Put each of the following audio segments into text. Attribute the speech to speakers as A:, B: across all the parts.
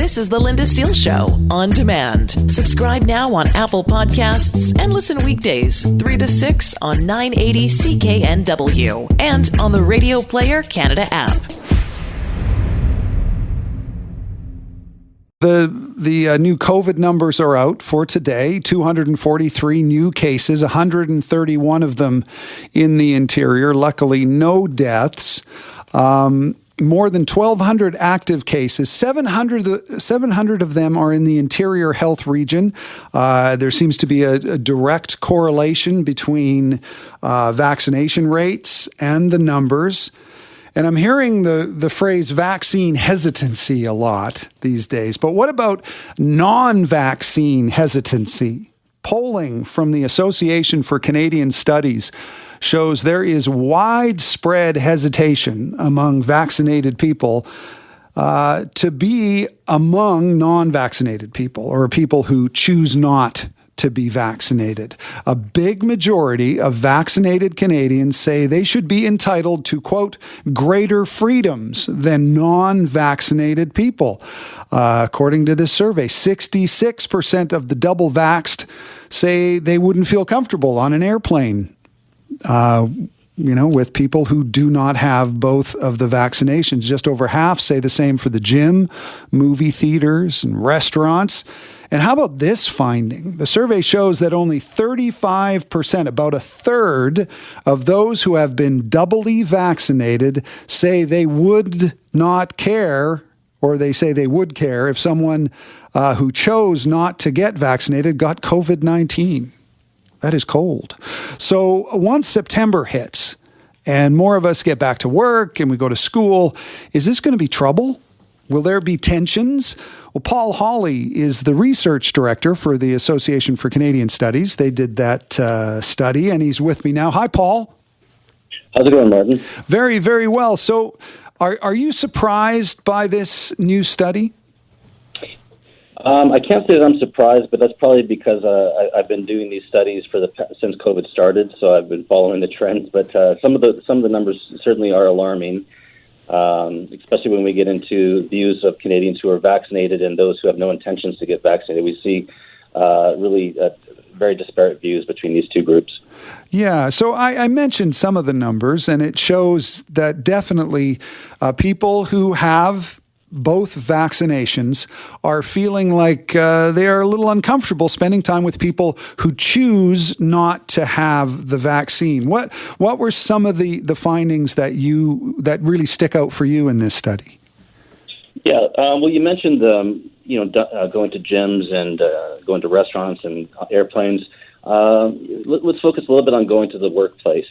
A: This is The Linda Steele Show on demand. Subscribe now on Apple Podcasts and listen weekdays 3 to 6 on 980 CKNW and on the Radio Player Canada app.
B: The new COVID numbers are out for today. 243 new cases, 131 of them in the interior. Luckily, no deaths. More than 1,200 active cases. 700 of them are in the interior health region. There seems to be a direct correlation between vaccination rates and the numbers. And I'm hearing the phrase vaccine hesitancy a lot these days. But what about non-vaccine hesitancy? Polling from the Association for Canadian Studies shows there is widespread hesitation among vaccinated people to be among non-vaccinated people or people who choose not to be vaccinated. A big majority of vaccinated Canadians say they should be entitled to, quote, greater freedoms than non-vaccinated people. According to this survey, 66% of the double-vaxxed say they wouldn't feel comfortable on an airplane, with people who do not have both of the vaccinations. Just over half say the same for the gym, movie theaters, and restaurants. And how about this finding? The survey shows that only 35%, about a third of those who have been doubly vaccinated, say they would not care, or they say they would care if someone who chose not to get vaccinated got COVID-19. That is cold. So once September hits and more of us get back to work and we go to school, is this going to be trouble? Will there be tensions? Well, Paul Hawley is the research director for the Association for Canadian Studies. They did that study, and he's with me now. Hi, Paul.
C: How's it going, Martin?
B: Very, very well. So are you surprised by this new study?
C: I can't say that I'm surprised, but that's probably because I've been doing these studies since COVID started, so I've been following the trends. But some of the numbers certainly are alarming, especially when we get into views of Canadians who are vaccinated and those who have no intentions to get vaccinated. We see really very disparate views between these two groups.
B: Yeah, so I mentioned some of the numbers, and it shows that definitely people who have both vaccinations are feeling like they are a little uncomfortable spending time with people who choose not to have the vaccine. What were some of the findings that really stick out for you in this study?
C: Yeah, well, you mentioned going to gyms and going to restaurants and airplanes. Let's focus a little bit on going to the workplace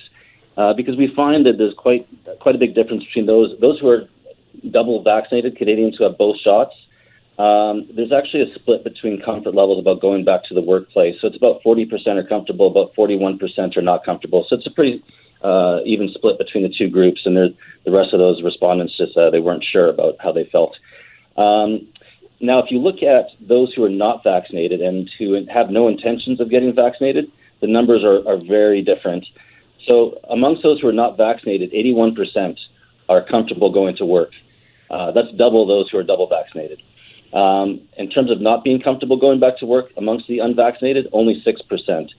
C: because we find that there's quite a big difference between those who are double vaccinated Canadians who have both shots. There's actually a split between comfort levels about going back to the workplace. So it's about 40% are comfortable, about 41% are not comfortable. So it's a pretty even split between the two groups, and the rest of those respondents just they weren't sure about how they felt. Now, if you look at those who are not vaccinated and who have no intentions of getting vaccinated, the numbers are very different. So amongst those who are not vaccinated, 81% are comfortable going to work. That's double those who are double vaccinated. In terms of not being comfortable going back to work, amongst the unvaccinated, only 6%. So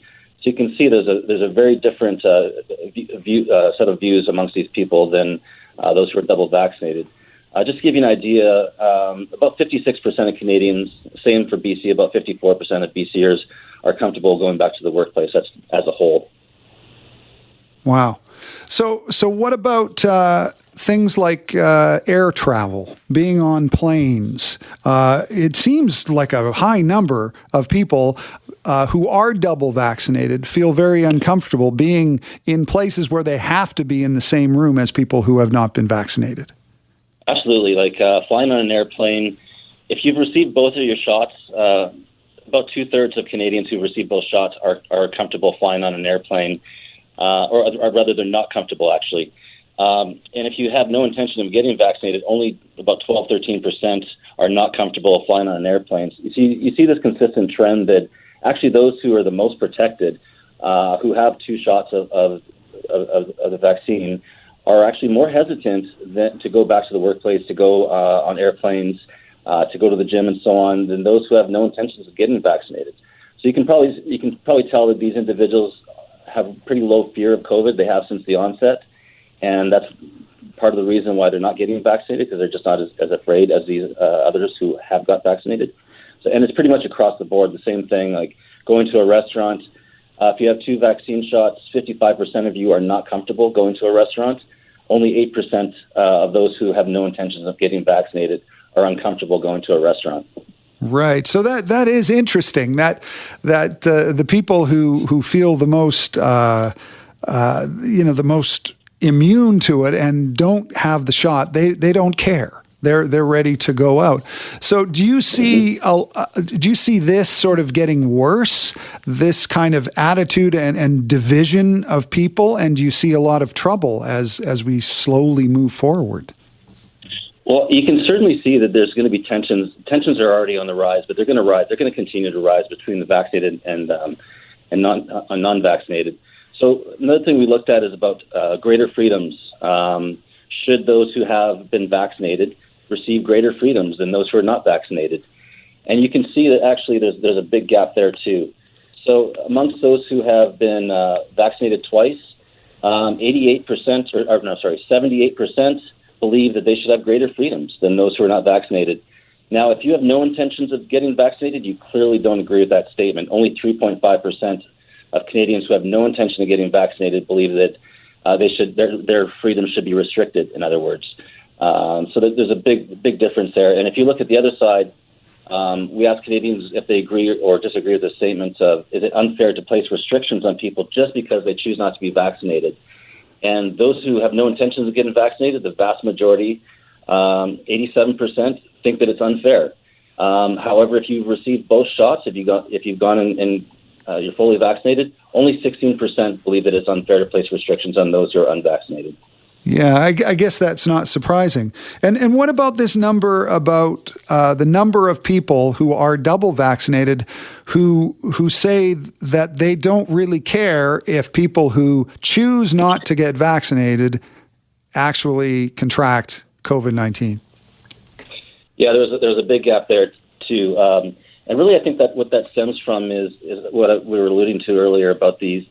C: you can see there's a very different set of views amongst these people than those who are double vaccinated. Just to give you an idea, about 56% of Canadians, same for BC, about 54% of BCers are comfortable going back to the workplace. That's as a whole. Wow.
B: So what about things like air travel, being on planes? It seems like a high number of people who are double vaccinated feel very uncomfortable being in places where they have to be in the same room as people who have not been vaccinated.
C: Absolutely. Like flying on an airplane, if you've received both of your shots, about 2/3 of Canadians who've received both shots are comfortable flying on an airplane. Or rather, they're not comfortable, actually. And if you have no intention of getting vaccinated, only about 12-13% are not comfortable flying on an airplane. You see this consistent trend that actually those who are the most protected, who have 2 shots of the vaccine, are actually more hesitant to go back to the workplace, to go on airplanes, to go to the gym and so on, than those who have no intentions of getting vaccinated. So you can probably tell that these individuals have pretty low fear of COVID. They have since the onset, and that's part of the reason why they're not getting vaccinated, because they're just not as afraid as these others who have got vaccinated. So, and it's pretty much across the board the same thing. Like going to a restaurant, if you have 2 vaccine shots, 55% of you are not comfortable going to a restaurant. Only 8% of those who have no intentions of getting vaccinated are uncomfortable going to a restaurant.
B: Right. So that is interesting. That the people who feel the most the most immune to it and don't have the shot, they don't care. They're ready to go out. So do you see this sort of getting worse, this kind of attitude and division of people, and do you see a lot of trouble as we slowly move forward?
C: Well, you can certainly see that there's going to be tensions. Tensions are already on the rise, but they're going to rise. They're going to continue to rise between the vaccinated and non-vaccinated. So another thing we looked at is about greater freedoms. Should those who have been vaccinated receive greater freedoms than those who are not vaccinated? And you can see that actually there's a big gap there too. So amongst those who have been vaccinated twice, 78% believe that they should have greater freedoms than those who are not vaccinated. Now, if you have no intentions of getting vaccinated, you clearly don't agree with that statement. Only 3.5% of Canadians who have no intention of getting vaccinated believe that their freedom should be restricted, in other words. So there's a big difference there. And if you look at the other side, we ask Canadians if they agree or disagree with the statement of, is it unfair to place restrictions on people just because they choose not to be vaccinated? And those who have no intentions of getting vaccinated, the vast majority, 87%, think that it's unfair. However, if you've received both shots, if you've gone and you're fully vaccinated, only 16% believe that it's unfair to place restrictions on those who are unvaccinated.
B: Yeah, I guess that's not surprising. And what about this number about the number of people who are double vaccinated who say that they don't really care if people who choose not to get vaccinated actually contract COVID-19?
C: Yeah, there's a big gap there too. And really, I think that what that stems from is what we were alluding to earlier about this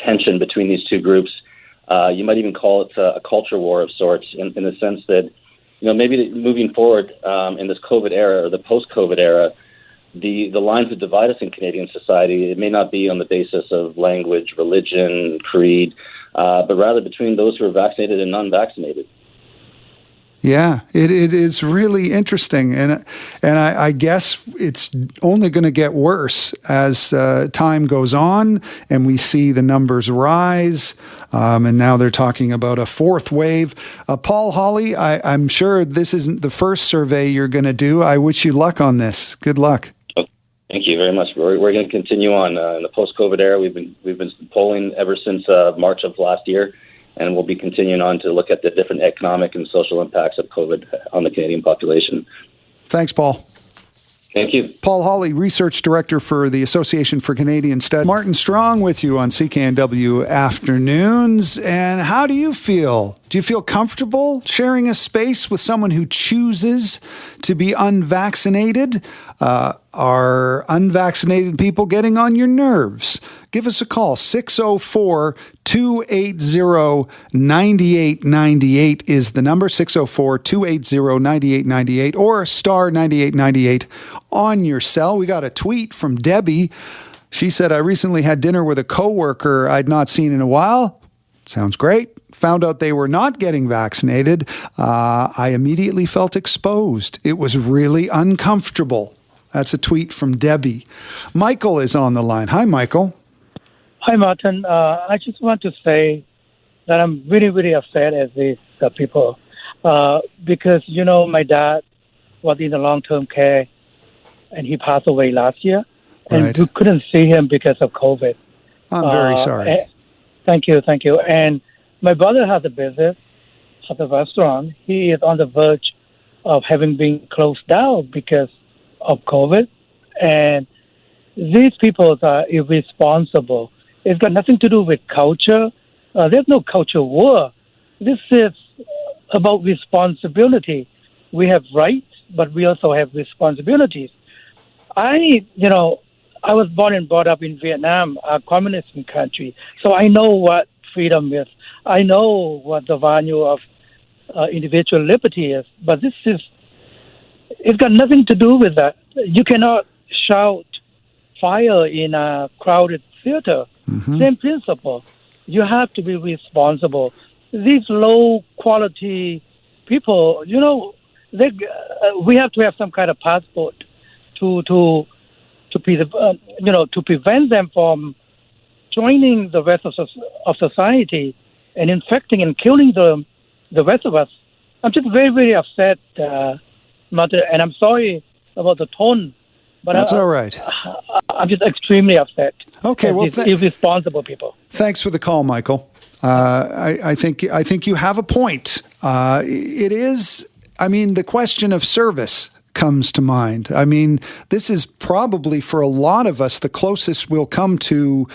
C: tension between these two groups. You might even call it a culture war of sorts, in the sense that, maybe moving forward in this COVID era or the post-COVID era, the lines that divide us in Canadian society, it may not be on the basis of language, religion, creed, but rather between those who are vaccinated and non-vaccinated.
B: Yeah, it is really interesting, and I guess it's only going to get worse as time goes on, and we see the numbers rise, and now they're talking about a fourth wave. Paul Hawley, I'm sure this isn't the first survey you're going to do. I wish you luck on this. Good luck.
C: Thank you very much. We're going to continue on in the post-COVID era. We've been polling ever since March of last year. And we'll be continuing on to look at the different economic and social impacts of COVID on the Canadian population.
B: Thanks, Paul.
C: Thank you.
B: Paul Hawley, Research Director for the Association for Canadian Studies. Martin Strong with you on CKNW Afternoons. And how do you feel? Do you feel comfortable sharing a space with someone who chooses to be unvaccinated? Are unvaccinated people getting on your nerves? Give us a call. 604-280-9898 is the number. 604-280-9898 or star 9898 on your cell. We got a tweet from Debbie. She said, I recently had dinner with a coworker I'd not seen in a while. Sounds great. Found out they were not getting vaccinated. I immediately felt exposed. It was really uncomfortable. That's a tweet from Debbie. Michael is on the line. Hi, Michael.
D: Hi, Martin. I just want to say that I'm really, really upset at these people because, my dad was in the long-term care and he passed away last year. And
B: Right.
D: we couldn't see him because of COVID.
B: I'm very sorry.
D: Thank you. And my brother has a business at a restaurant. He is on the verge of having been closed down because of COVID. And these people are irresponsible. It's got nothing to do with culture. There's no culture war. This is about responsibility. We have rights but we also have responsibilities. I was born and brought up in Vietnam, a communist country, so I know what freedom is. I know what the value of individual liberty is, but it's got nothing to do with that. You cannot shout fire in a crowded theater. Mm-hmm. Same principle. You have to be responsible. These low-quality people, we have to have some kind of passport to prevent them from joining the rest of society and infecting and killing the rest of us. I'm just very, very upset, Mother, and I'm sorry about the tone. But
B: that's all right.
D: I'm just extremely upset.
B: Okay, well,
D: irresponsible people.
B: Thanks for the call, Michael. I think you have a point. It is. I mean, the question of service comes to mind. I mean, this is probably for a lot of us the closest we'll come to,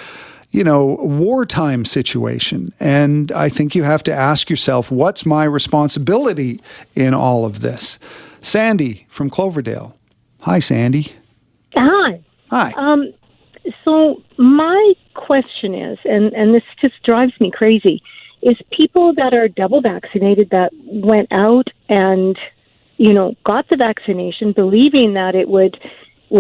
B: wartime situation. And I think you have to ask yourself, what's my responsibility in all of this? Sandy from Cloverdale. Hi, Sandy.
E: Hi.
B: Hi.
E: So my question is, and this just drives me crazy, is people that are double vaccinated that went out and, got the vaccination believing that it would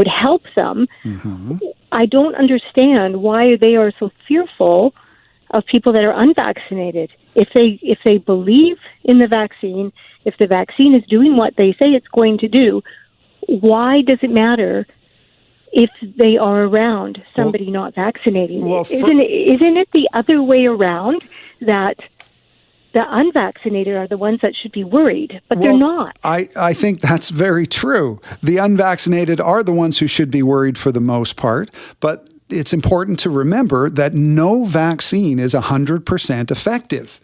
E: help them. Mm-hmm. I don't understand why they are so fearful of people that are unvaccinated. If they believe in the vaccine, if the vaccine is doing what they say it's going to do, why does it matter if they are around somebody not vaccinating? Isn't it the other way around, that the unvaccinated are the ones that should be worried, but they're not?
B: I think that's very true. The unvaccinated are the ones who should be worried for the most part, but it's important to remember that no vaccine is 100% effective.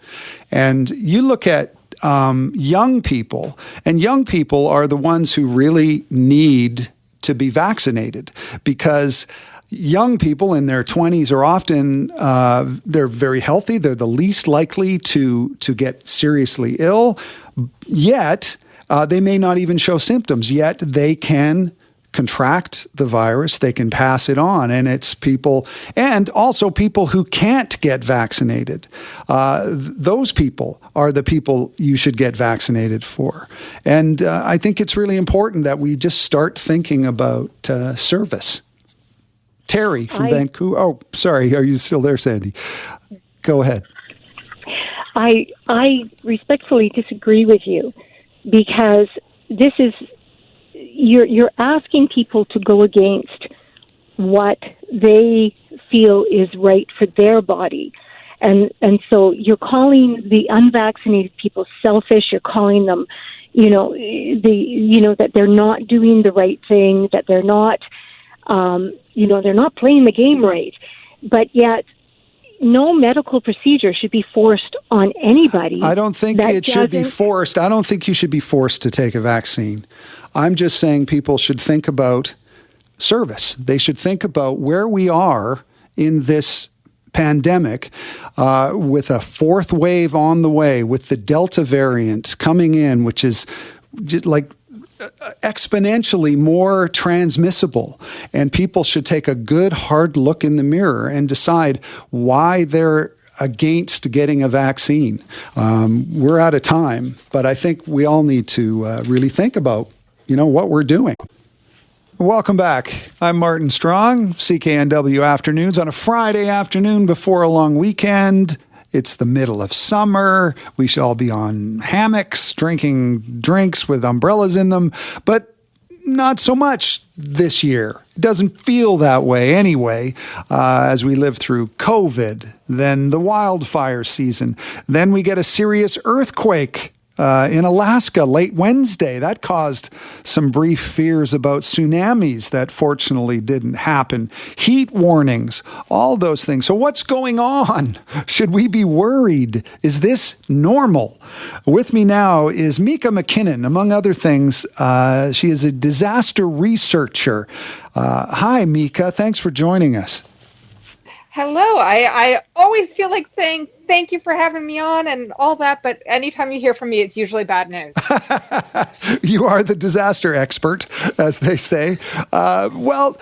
B: And you look at young people, and young people are the ones who really need to be vaccinated, because young people in their 20s are often, they're very healthy. They're the least likely to get seriously ill, yet they may not even show symptoms, yet they can contract the virus, they can pass it on. And it's people, and also people who can't get vaccinated. Those people are the people you should get vaccinated for. And I think it's really important that we just start thinking about service. Terry from Vancouver. Oh, sorry. Are you still there, Sandy? Go ahead.
E: I respectfully disagree with you, because this is, you're asking people to go against what they feel is right for their body. And so you're calling the unvaccinated people selfish. You're calling them, that they're not doing the right thing, that they're not, they're not playing the game right. But yet, no medical procedure should be forced on anybody.
B: I don't think it should be forced. I don't think you should be forced to take a vaccine. I'm just saying people should think about service. They should think about where we are in this pandemic, with a fourth wave on the way, with the Delta variant coming in, which is just like exponentially more transmissible, and people should take a good hard look in the mirror and decide why they're against getting a vaccine. We're out of time, but I think we all need to really think about, what we're doing. Welcome back. I'm Martin Strong, CKNW Afternoons on a Friday afternoon before a long weekend. It's the middle of summer. We should all be on hammocks, drinking drinks with umbrellas in them, but not so much this year. It doesn't feel that way anyway, as we live through COVID, then the wildfire season, then we get a serious earthquake in Alaska late Wednesday. That caused some brief fears about tsunamis that fortunately didn't happen. Heat warnings, all those things. So what's going on? Should we be worried? Is this normal? With me now is Mika McKinnon. Among other things, she is a disaster researcher. Hi, Mika. Thanks for joining us.
F: Hello. I always feel like saying thank you for having me on and all that, but anytime you hear from me, it's usually bad news.
B: You are the disaster expert, as they say. Well,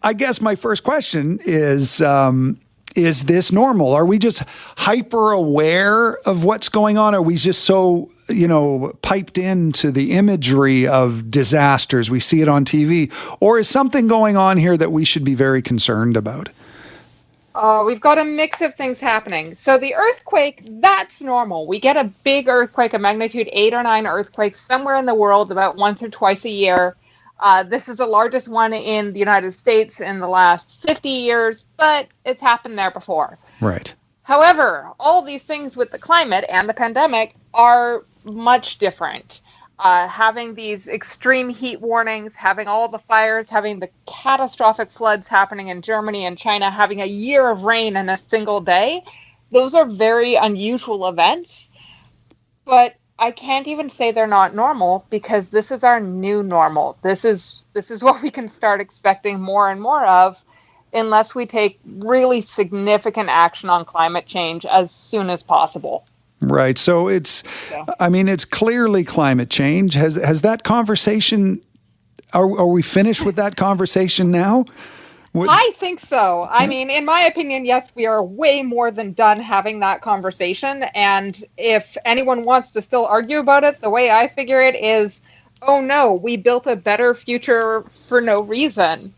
B: I guess my first question is this normal? Are we just hyper aware of what's going on? Are we just so, piped into the imagery of disasters? We see it on TV. Or is something going on here that we should be very concerned about?
F: We've got a mix of things happening. So the earthquake, that's normal. We get a big earthquake, a magnitude 8 or 9 earthquake somewhere in the world about once or twice a year. This is the largest one in the United States in the last 50 years, but it's happened there before.
B: Right.
F: However, all these things with the climate and the pandemic are much different. Having these extreme heat warnings, having all the fires, having the catastrophic floods happening in Germany and China, having a year of rain in a single day, those are very unusual events. But I can't even say they're not normal, because this is our new normal. This is what we can start expecting more and more of, unless we take really significant action on climate change as soon as possible.
B: Right. So it's clearly climate change. Has that conversation, are we finished with that conversation now?
F: I think so. I mean, in my opinion, yes, we are way more than done having that conversation. And if anyone wants to still argue about it, the way I figure it is, oh no, we built a better future for no reason.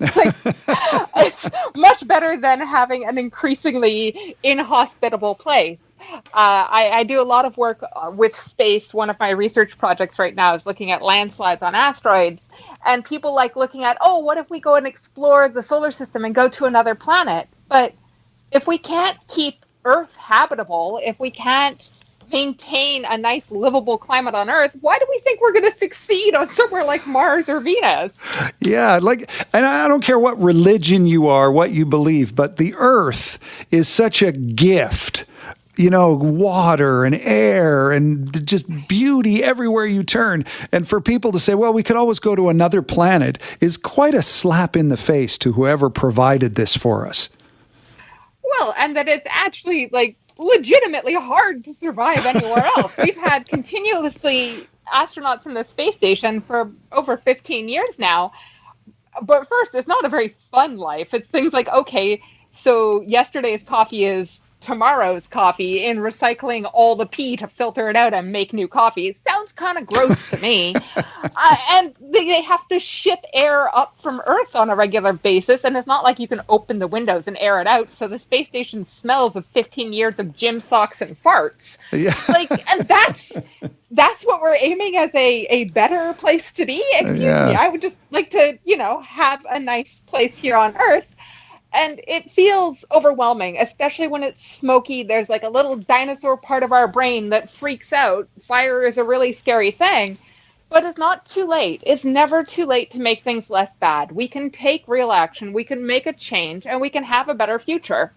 F: It's much better than having an increasingly inhospitable place. I do a lot of work with space. One of my research projects right now is looking at landslides on asteroids. And people like looking at, what if we go and explore the solar system and go to another planet? But if we can't keep Earth habitable, if we can't maintain a nice livable climate on Earth, why do we think we're going to succeed on somewhere like Mars or Venus? Yeah,
B: and I don't care what religion you are, what you believe, but the Earth is such a gift. Water and air and just beauty everywhere you turn. And for people to say, well, we could always go to another planet is quite a slap in the face to whoever provided this for us.
F: Well, and that it's actually legitimately hard to survive anywhere else. We've had continuously astronauts in the space station for over 15 years now. But first, it's not a very fun life. It's things like, okay, so yesterday's coffee is tomorrow's coffee, in recycling all the pee to filter it out and make new coffee. It sounds kind of gross to me. And they have to ship air up from Earth on a regular basis, and it's not like you can open the windows and air it out, so the space station smells of 15 years of gym socks and farts. Yeah. And that's what we're aiming as a better place to be? Excuse me, I would just like to, have a nice place here on Earth. And it feels overwhelming, especially when it's smoky. There's a little dinosaur part of our brain that freaks out. Fire is a really scary thing, but it's not too late. It's never too late to make things less bad. We can take real action, we can make a change, and we can have a better future.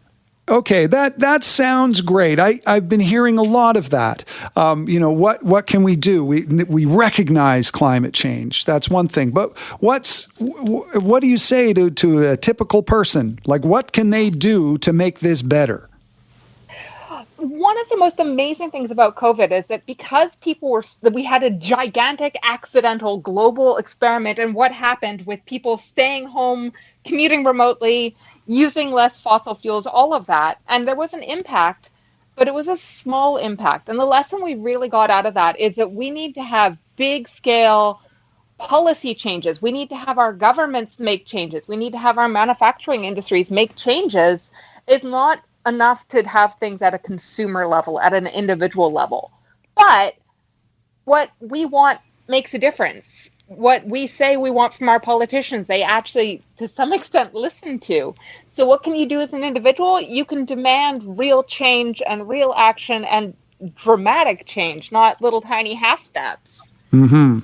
B: Okay, that sounds great. I've been hearing a lot of that. What can we do? We recognize climate change. That's one thing. But what do you say to a typical person? What can they do to make this better?
F: One of the most amazing things about COVID is that because we had a gigantic accidental global experiment, and what happened with people staying home, commuting remotely, using less fossil fuels, all of that. And there was an impact, but it was a small impact. And the lesson we really got out of that is that we need to have big scale policy changes. We need to have our governments make changes. We need to have our manufacturing industries make changes. It's not enough to have things at a consumer level, at an individual level. But what we want makes a difference. What we say we want from our politicians, they actually, to some extent, listen to. So what can you do as an individual? You can demand real change and real action and dramatic change, not little tiny half steps. Mm-hmm.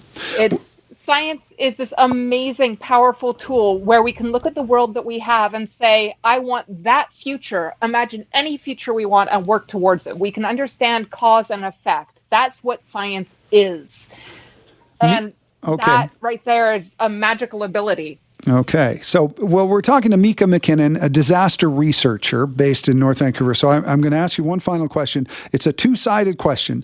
F: Science is this amazing, powerful tool where we can look at the world that we have and say, I want that future. Imagine any future we want and work towards it. We can understand cause and effect. That's what science is. And that right there is a magical ability.
B: Okay. So, well, we're talking to Mika McKinnon, a disaster researcher based in North Vancouver. So I'm going to ask you one final question. It's a two-sided question.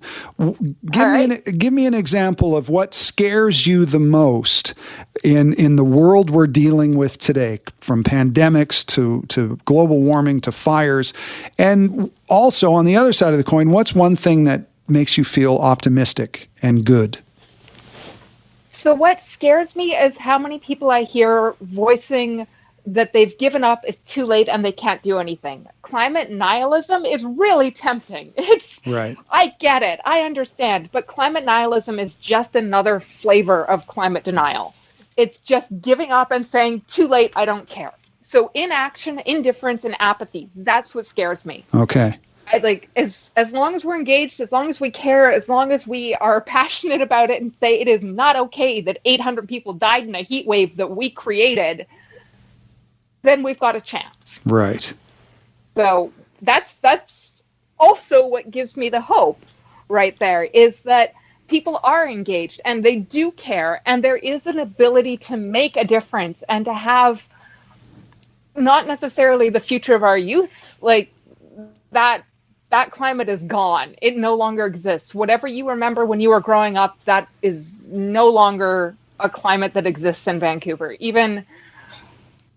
B: Give me an example of what scares you the most in the world we're dealing with today, from pandemics to global warming to fires. And also, on the other side of the coin, what's one thing that makes you feel optimistic and good?
F: So what scares me is how many people I hear voicing that they've given up, it's too late, and they can't do anything. Climate nihilism is really tempting.
B: Right.
F: I get it. I understand. But climate nihilism is just another flavor of climate denial. It's just giving up and saying, too late, I don't care. So inaction, indifference, and apathy, that's what scares me.
B: Okay.
F: As long as we're engaged, as long as we care, as long as we are passionate about it and say it is not okay that 800 people died in a heat wave that we created, then we've got a chance.
B: Right.
F: So that's also what gives me the hope right there, is that people are engaged and they do care, and there is an ability to make a difference and to have not necessarily the future of our youth, like that climate is gone. It no longer exists. Whatever you remember when you were growing up, that is no longer a climate that exists in Vancouver. Even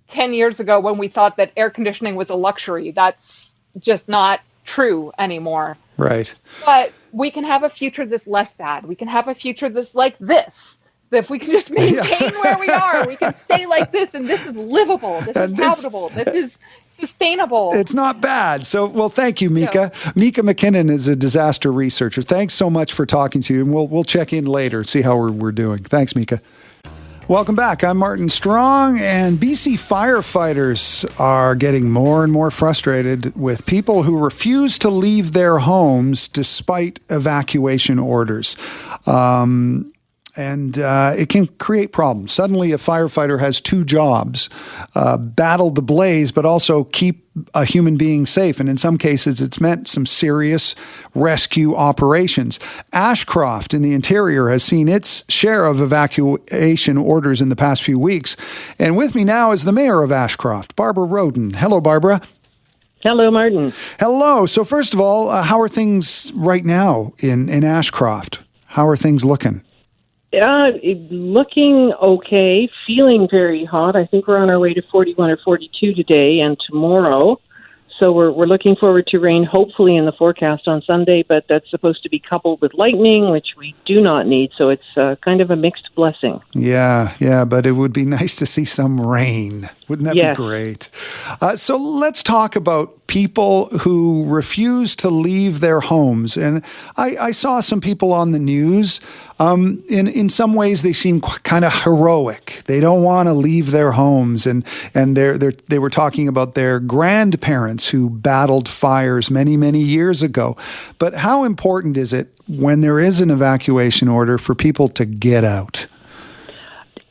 F: 10 years ago, when we thought that air conditioning was a luxury, that's just not true anymore.
B: Right.
F: But we can have a future that's less bad. We can have a future that's like this. If we can just maintain where we are, we can stay like this, and this is livable. This is habitable. This is sustainable.
B: It's not bad. So, well, thank you, Mika. Yeah. Mika McKinnon is a disaster researcher. Thanks so much for talking to you, and we'll check in later and see how we're doing. Thanks, Mika. Welcome back. I'm Martin Strong, and BC firefighters are getting more and more frustrated with people who refuse to leave their homes despite evacuation orders. And it can create problems. Suddenly, a firefighter has two jobs, battle the blaze, but also keep a human being safe. And in some cases, it's meant some serious rescue operations. Ashcroft in the interior has seen its share of evacuation orders in the past few weeks. And with me now is the mayor of Ashcroft, Barbara Roden. Hello, Barbara.
G: Hello, Martin.
B: Hello. So first of all, how are things right now in Ashcroft? How are things looking?
G: Looking okay, feeling very hot. I think we're on our way to 41 or 42 today and tomorrow. So we're looking forward to rain, hopefully in the forecast on Sunday, but that's supposed to be coupled with lightning, which we do not need. So it's kind of a mixed blessing.
B: Yeah, but it would be nice to see some rain. Wouldn't that be great? So let's talk about people who refuse to leave their homes. And I saw some people on the news. In some ways, they seem kind of heroic. They don't want to leave their homes, and they were talking about their grandparents who battled fires many, many years ago. But how important is it when there is an evacuation order for people to get out?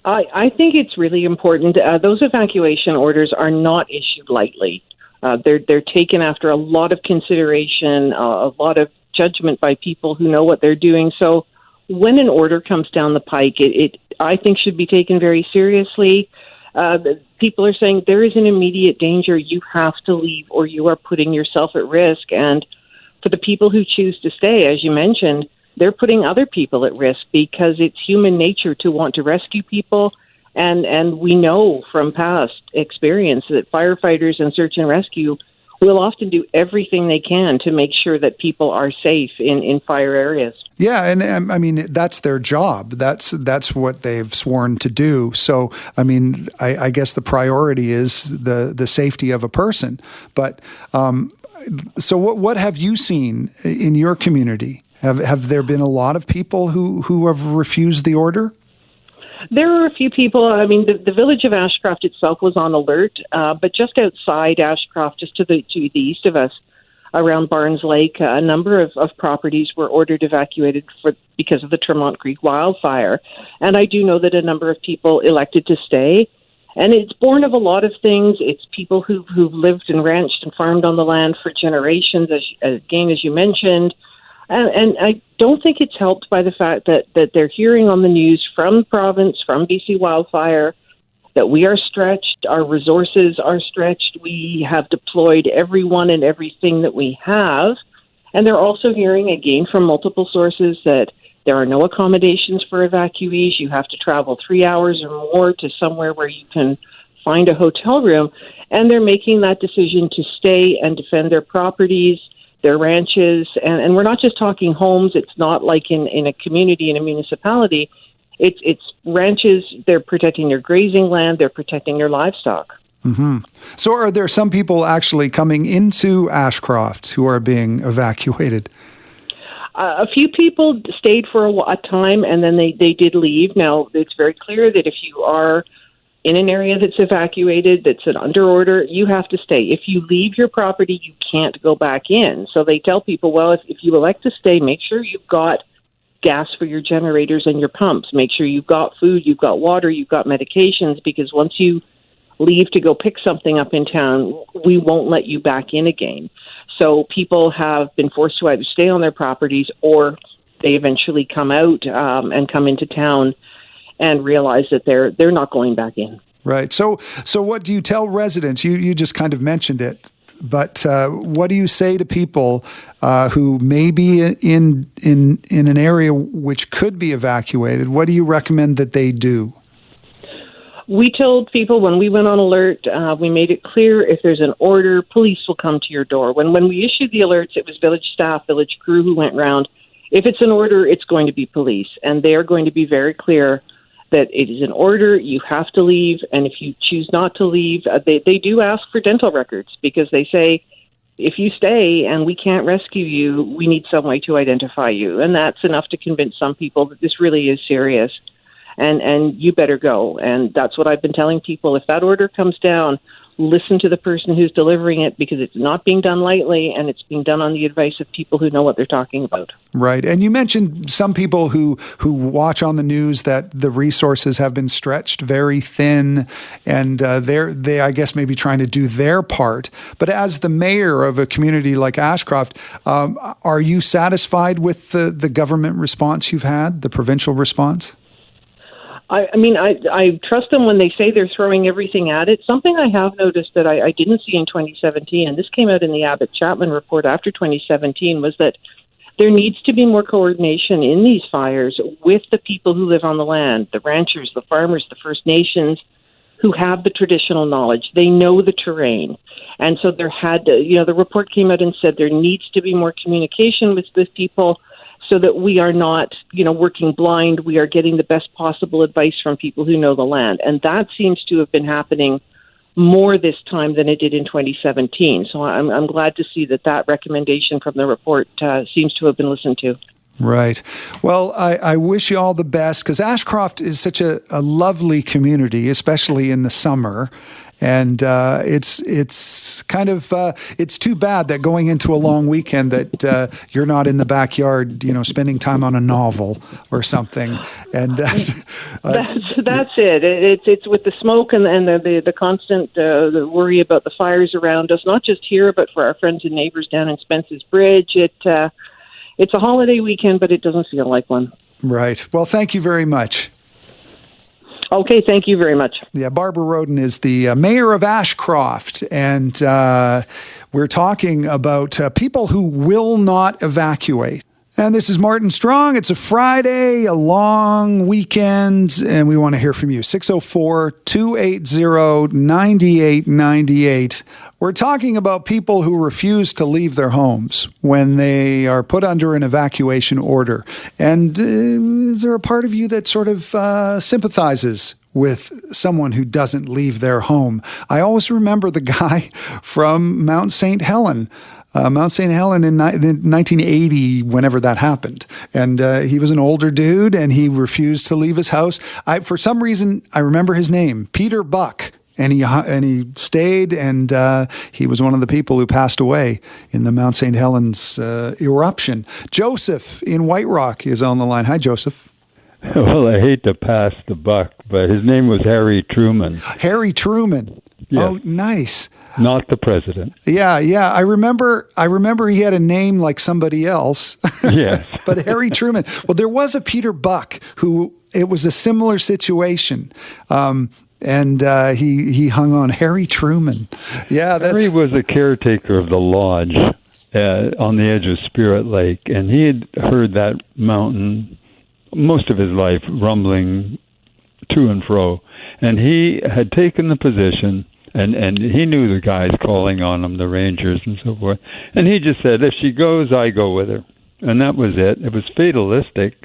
G: I think it's really important. Those evacuation orders are not issued lightly. They're taken after a lot of consideration, a lot of judgment by people who know what they're doing. So when an order comes down the pike, it I think should be taken very seriously. People are saying there is an immediate danger. You have to leave or you are putting yourself at risk. And for the people who choose to stay, as you mentioned, they're putting other people at risk because it's human nature to want to rescue people. And we know from past experience that firefighters and search and rescue will often do everything they can to make sure that people are safe in fire areas.
B: Yeah, and I mean, that's their job. That's what they've sworn to do. So, I mean, I guess the priority is the safety of a person. But so what have you seen in your community? Have there been a lot of people who have refused the order?
G: There are a few people. I mean, the village of Ashcroft itself was on alert, but just outside Ashcroft, just to the east of us, around Barnes Lake, a number of properties were ordered evacuated because of the Tremont Creek wildfire. And I do know that a number of people elected to stay. And it's born of a lot of things. It's people who've lived and ranched and farmed on the land for generations, as you mentioned. And I don't think it's helped by the fact that they're hearing on the news from the province, from BC Wildfire, that we are stretched, our resources are stretched, we have deployed everyone and everything that we have. And they're also hearing, again, from multiple sources that there are no accommodations for evacuees. You have to travel 3 hours or more to somewhere where you can find a hotel room. And they're making that decision to stay and defend their properties, their ranches. And we're not just talking homes. It's not like in a community, in a municipality. It's ranches. They're protecting their grazing land. They're protecting their livestock.
B: Mm-hmm. So are there some people actually coming into Ashcroft who are being evacuated?
G: A few people stayed for a time, and then they did leave. Now, it's very clear that if you are in an area that's evacuated, that's an under order, you have to stay. If you leave your property, you can't go back in. So they tell people, well, if you elect to stay, make sure you've got gas for your generators and your pumps. Make sure you've got food, you've got water, you've got medications, because once you leave to go pick something up in town, we won't let you back in again. So people have been forced to either stay on their properties or they eventually come out and come into town and realize that they're not going back in.
B: Right. So what do you tell residents? You just kind of mentioned it. But what do you say to people who may be in an area which could be evacuated? What do you recommend that they do?
G: We told people when we went on alert, we made it clear if there's an order, police will come to your door. When we issued the alerts, it was village staff, village crew who went round. If it's an order, it's going to be police. And they're going to be very clear that it is an order, you have to leave, and if you choose not to leave, they do ask for dental records, because they say, if you stay and we can't rescue you, we need some way to identify you. And that's enough to convince some people that this really is serious, and you better go. And that's what I've been telling people. If that order comes down, listen to the person who's delivering it, because it's not being done lightly, and it's being done on the advice of people who know what they're talking about.
B: Right. And you mentioned some people who watch on the news that the resources have been stretched very thin, and they I guess maybe trying to do their part. But as the mayor of a community like Ashcroft, are you satisfied with the government response you've had, the provincial response?
G: I mean, I trust them when they say they're throwing everything at it. Something I have noticed that I didn't see in 2017, and this came out in the Abbott-Chapman report after 2017, was that there needs to be more coordination in these fires with the people who live on the land, the ranchers, the farmers, the First Nations, who have the traditional knowledge. They know the terrain. And so there had to, the report came out and said there needs to be more communication with people, so that we are not, working blind. We are getting the best possible advice from people who know the land. And that seems to have been happening more this time than it did in 2017. So I'm glad to see that recommendation from the report seems to have been listened to. Right.
B: Well, I wish you all the best, because Ashcroft is such a lovely community, especially in the summer. And it's kind of it's too bad that going into a long weekend that you're not in the backyard, spending time on a novel or something. And
G: that's it. It's with the smoke and the constant the worry about the fires around us, not just here, but for our friends and neighbors down in Spence's Bridge. It's a holiday weekend, but it doesn't feel like one.
B: Right. Well, thank you very much.
G: Okay, thank you very much.
B: Yeah, Barbara Roden is the mayor of Ashcroft, and we're talking about people who will not evacuate. And this is Martin Strong. It's a Friday, a long weekend, and we want to hear from you. 604-280-9898. We're talking about people who refuse to leave their homes when they are put under an evacuation order. And is there a part of you that sort of sympathizes with someone who doesn't leave their home? I always remember the guy from Mount St. Helens in 1980, whenever that happened. And he was an older dude, and he refused to leave his house. For some reason, I remember his name, Peter Buck. And he stayed, and he was one of the people who passed away in the Mount St. Helens eruption. Joseph in White Rock is on the line. Hi, Joseph.
H: Well, I hate to pass the buck, but his name was Harry Truman.
B: Harry Truman. Yes. Oh, nice.
H: Not the president.
B: Yeah. I remember he had a name like somebody else.
H: Yes.
B: But Harry Truman. Well, there was a Peter Buck who, it was a similar situation. And he hung on Harry Truman. Yeah,
H: Harry was a caretaker of the lodge on the edge of Spirit Lake, and he had heard that mountain most of his life rumbling to and fro. And he had taken the position, and he knew the guys calling on him, the rangers and so forth. And he just said, if she goes, I go with her. And that was it. It was fatalistic.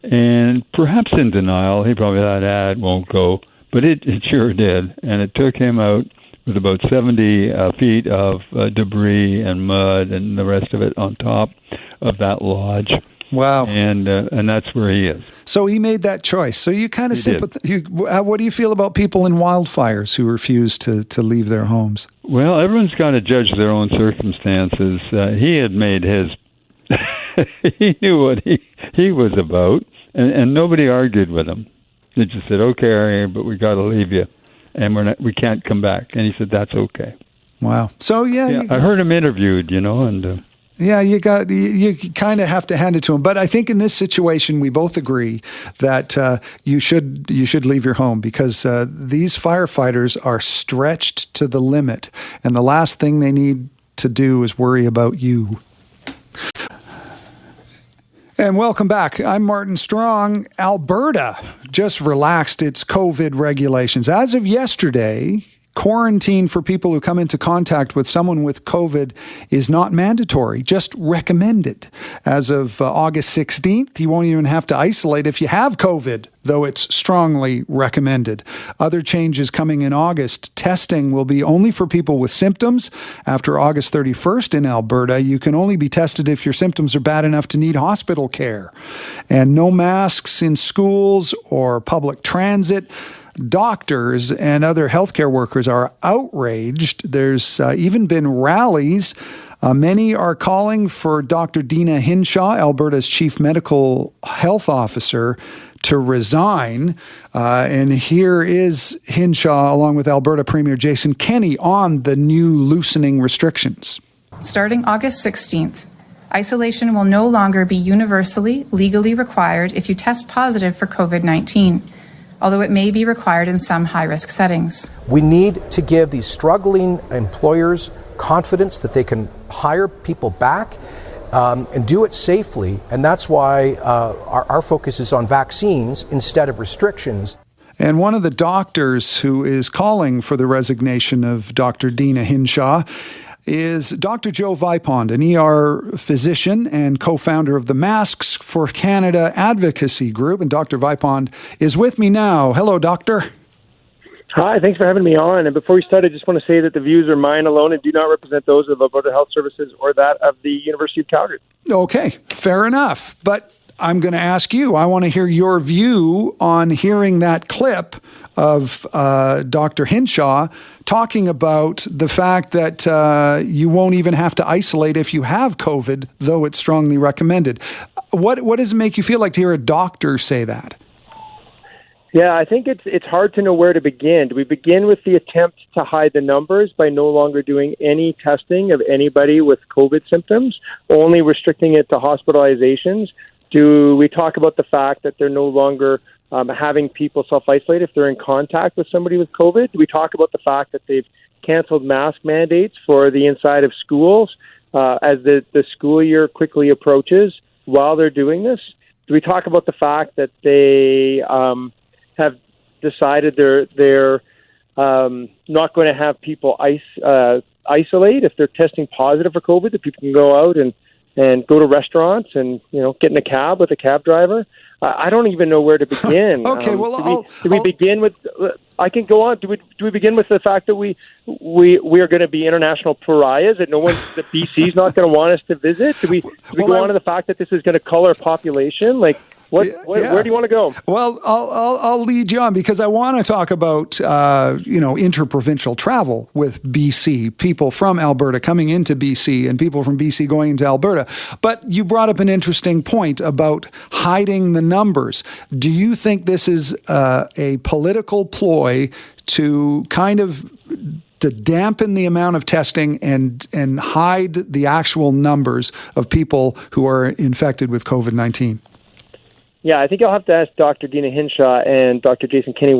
H: And perhaps in denial, he probably thought, it won't go. But it sure did. And it took him out with about 70 feet of debris and mud and the rest of it on top of that lodge.
B: Wow.
H: And that's where he is.
B: So he made that choice. So you kind of sympathize. What do you feel about people in wildfires who refuse to leave their homes?
H: Well, everyone's got to judge their own circumstances. He had made his... he knew what he was about, and nobody argued with him. They just said, okay, Harry, but we got to leave you, and we can't come back. And he said, that's okay.
B: Wow. So,
H: I heard him interviewed, and...
B: you kind of have to hand it to him. But I think in this situation, we both agree that you should leave your home, because these firefighters are stretched to the limit, and the last thing they need to do is worry about you. And welcome back. I'm Martin Strong. Alberta just relaxed its COVID regulations. As of yesterday, quarantine for people who come into contact with someone with COVID is not mandatory, just recommended. As of August 16th, you won't even have to isolate if you have COVID, though it's strongly recommended. Other changes coming in August. Testing will be only for people with symptoms. After August 31st in Alberta, you can only be tested if your symptoms are bad enough to need hospital care. And no masks in schools or public transit. Doctors and other healthcare workers are outraged. There's even been rallies. Many are calling for Dr. Deena Hinshaw, Alberta's chief medical health officer, to resign. And here is Hinshaw, along with Alberta Premier Jason Kenney, on the new loosening restrictions.
I: Starting August 16th, isolation will no longer be universally legally required if you test positive for COVID-19. Although it may be required in some high-risk settings.
J: We need to give these struggling employers confidence that they can hire people back and do it safely, and that's why our focus is on vaccines instead of restrictions.
B: And one of the doctors who is calling for the resignation of Dr. Deena Hinshaw is Dr. Joe Vipond, an ER physician and co-founder of the Masks for Canada advocacy group. And Dr. Vipond is with me now. Hello, doctor.
K: Hi, thanks for having me on. And before we start, I just want to say that the views are mine alone and do not represent those of Alberta Health Services or that of the University of Calgary.
B: Okay, fair enough. But I'm going to ask you, I want to hear your view on hearing that clip of Dr. Hinshaw talking about the fact that you won't even have to isolate if you have COVID, though it's strongly recommended. What does it make you feel like to hear a doctor say that?
K: Yeah, I think it's hard to know where to begin. Do we begin with the attempt to hide the numbers by no longer doing any testing of anybody with COVID symptoms, only restricting it to hospitalizations? Do we talk about the fact that they're no longer having people self-isolate if they're in contact with somebody with COVID? Do we talk about the fact that they've canceled mask mandates for the inside of schools as the school year quickly approaches while they're doing this? Do we talk about the fact that they have decided they're not going to have people isolate if they're testing positive for COVID, that people can go out and go to restaurants and, get in a cab with a cab driver? I don't even know where to begin.
B: Okay,
K: do we begin with? I can go on. Do we begin with the fact that we are going to be international pariahs, that that BC's not going to want us to visit? Do we go on to the fact that this is going to cull our population? Like, where do you want to go?
B: Well, I'll lead you on, because I want to talk about interprovincial travel with BC, people from Alberta coming into BC and people from BC going into Alberta. But you brought up an interesting point about hiding the numbers. Do you think this is a political ploy to kind of to dampen the amount of testing and hide the actual numbers of people who are infected with COVID-19?
K: Yeah, I think I'll have to ask Dr. Dina Hinshaw and Dr. Jason Kenney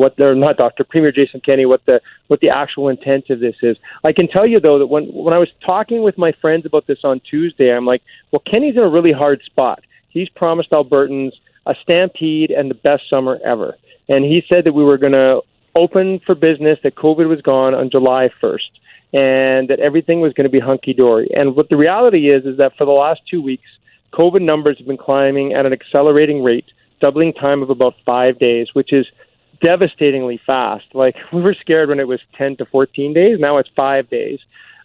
K: Premier Jason Kenney what the actual intent of this is. I can tell you though that when I was talking with my friends about this on Tuesday, I'm like, well, Kenny's in a really hard spot. He's promised Albertans a stampede and the best summer ever, and he said that we were going to open for business, that COVID was gone on July 1st, and that everything was going to be hunky dory. And what the reality is that for the last 2 weeks, COVID numbers have been climbing at an accelerating rate, doubling time of about 5 days, which is devastatingly fast. Like, we were scared when it was 10 to 14 days. Now it's 5 days.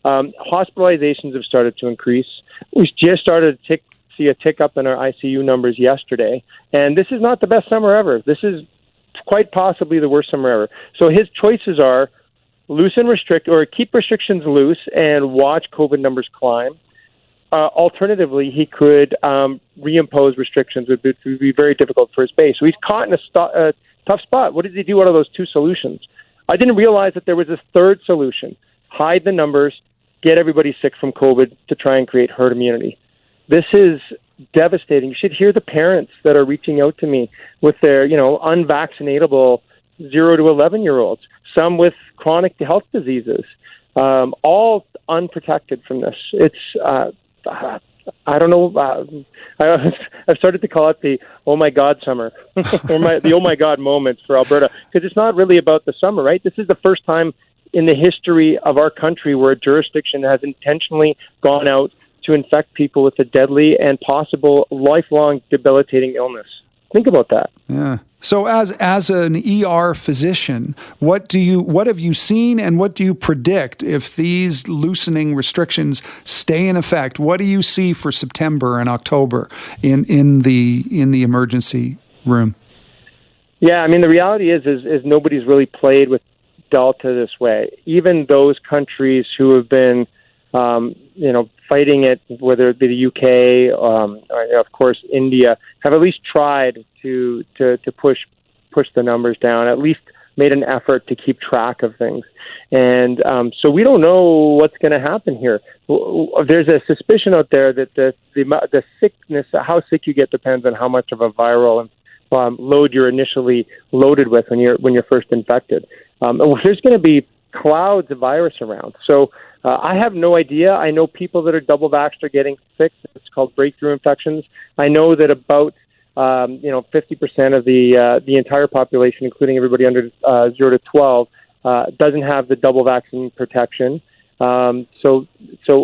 K: Hospitalizations have started to increase. We just started to see a tick up in our ICU numbers yesterday. And this is not the best summer ever. This is quite possibly the worst summer ever. So his choices are loosen, restrict, or keep restrictions loose and watch COVID numbers climb. Alternatively, he could reimpose restrictions, which would be very difficult for his base. So he's caught in a tough spot. What does he do out of those two solutions? I didn't realize that there was a third solution: hide the numbers, get everybody sick from COVID to try and create herd immunity. This is devastating. You should hear the parents that are reaching out to me with their, unvaccinatable 0 to 11-year-olds, some with chronic health diseases, all unprotected from this. It's I don't know. I've started to call it the "oh my God" summer, or the "oh my God" moments for Alberta, because it's not really about the summer, right? This is the first time in the history of our country where a jurisdiction has intentionally gone out to infect people with a deadly and possible lifelong debilitating illness. Think about that.
B: Yeah. So as an ER physician, what have you seen and what do you predict if these loosening restrictions stay in effect? What do you see for September and October in the emergency room?
K: Yeah, I mean, the reality is nobody's really played with Delta this way. Even those countries who have been fighting it, whether it be the UK, or of course India, have at least tried to push the numbers down, at least made an effort to keep track of things. And so we don't know what's going to happen here. There's a suspicion out there that the sickness, how sick you get, depends on how much of a viral load you're initially loaded with when you're first infected. There's going to be clouds of virus around. So I have no idea. I know people that are double vaxxed are getting sick. It's called breakthrough infections. I know that about 50% of the entire population, including everybody under 0 to 12, doesn't have the double vaccine protection. So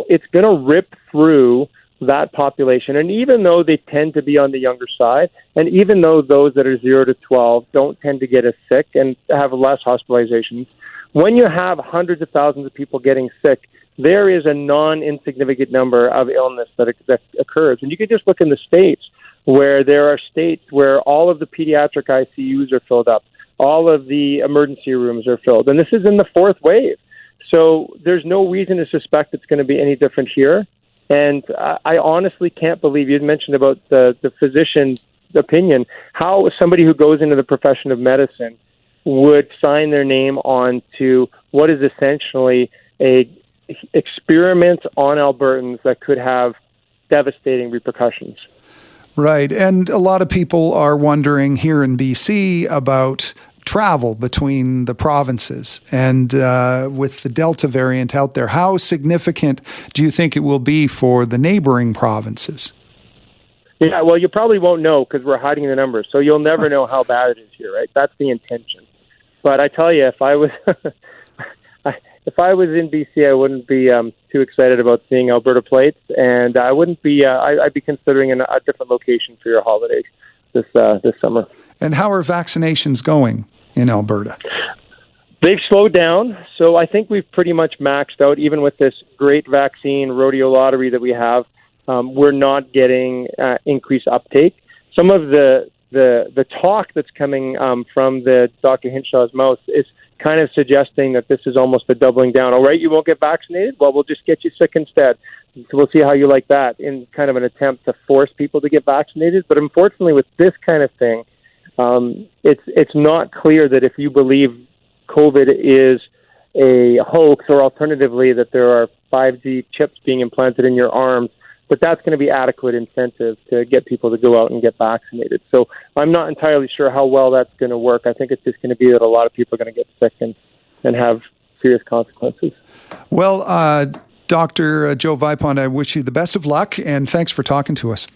K: it's going to rip through that population. And even though they tend to be on the younger side, and even though those that are 0 to 12 don't tend to get as sick and have less hospitalizations, when you have hundreds of thousands of people getting sick, there is a non-insignificant number of illness that occurs. And you can just look in the States, where there are states where all of the pediatric ICUs are filled up, all of the emergency rooms are filled. And this is in the fourth wave. So there's no reason to suspect it's going to be any different here. And I honestly can't believe, you had mentioned about the physician's opinion, how somebody who goes into the profession of medicine would sign their name on to what is essentially a experiment on Albertans that could have devastating repercussions.
B: Right. And a lot of people are wondering here in BC about travel between the provinces. And with the Delta variant out there, how significant do you think it will be for the neighboring provinces?
K: Yeah, well, you probably won't know because we're hiding the numbers. So you'll never know how bad it is here, right? That's the intention. But I tell you, if I was in BC, I wouldn't be too excited about seeing Alberta plates, and I wouldn't be. I'd be considering a different location for your holidays this summer.
B: And how are vaccinations going in Alberta?
K: They've slowed down, so I think we've pretty much maxed out. Even with this great vaccine rodeo lottery that we have, we're not getting increased uptake. Some of the talk that's coming from the Dr. Hinshaw's mouth is kind of suggesting that this is almost a doubling down. All right, you won't get vaccinated? Well, we'll just get you sick instead. So we'll see how you like that, in kind of an attempt to force people to get vaccinated. But unfortunately, with this kind of thing, it's not clear that if you believe COVID is a hoax, or alternatively that there are 5G chips being implanted in your arms, but that's going to be adequate incentive to get people to go out and get vaccinated. So I'm not entirely sure how well that's going to work. I think it's just going to be that a lot of people are going to get sick and have serious consequences.
B: Well, Dr. Joe Vipond, I wish you the best of luck, and thanks for talking to us.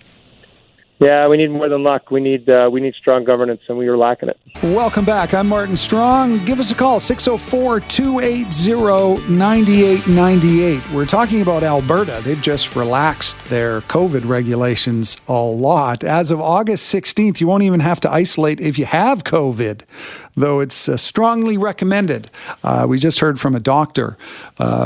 K: Yeah, we need more than luck. We need strong governance, and we are lacking it.
B: Welcome back. I'm Martin Strong. Give us a call, 604-280-9898. We're talking about Alberta. They've just relaxed their COVID regulations a lot. As of August 16th, you won't even have to isolate if you have COVID, though it's strongly recommended. We just heard from a doctor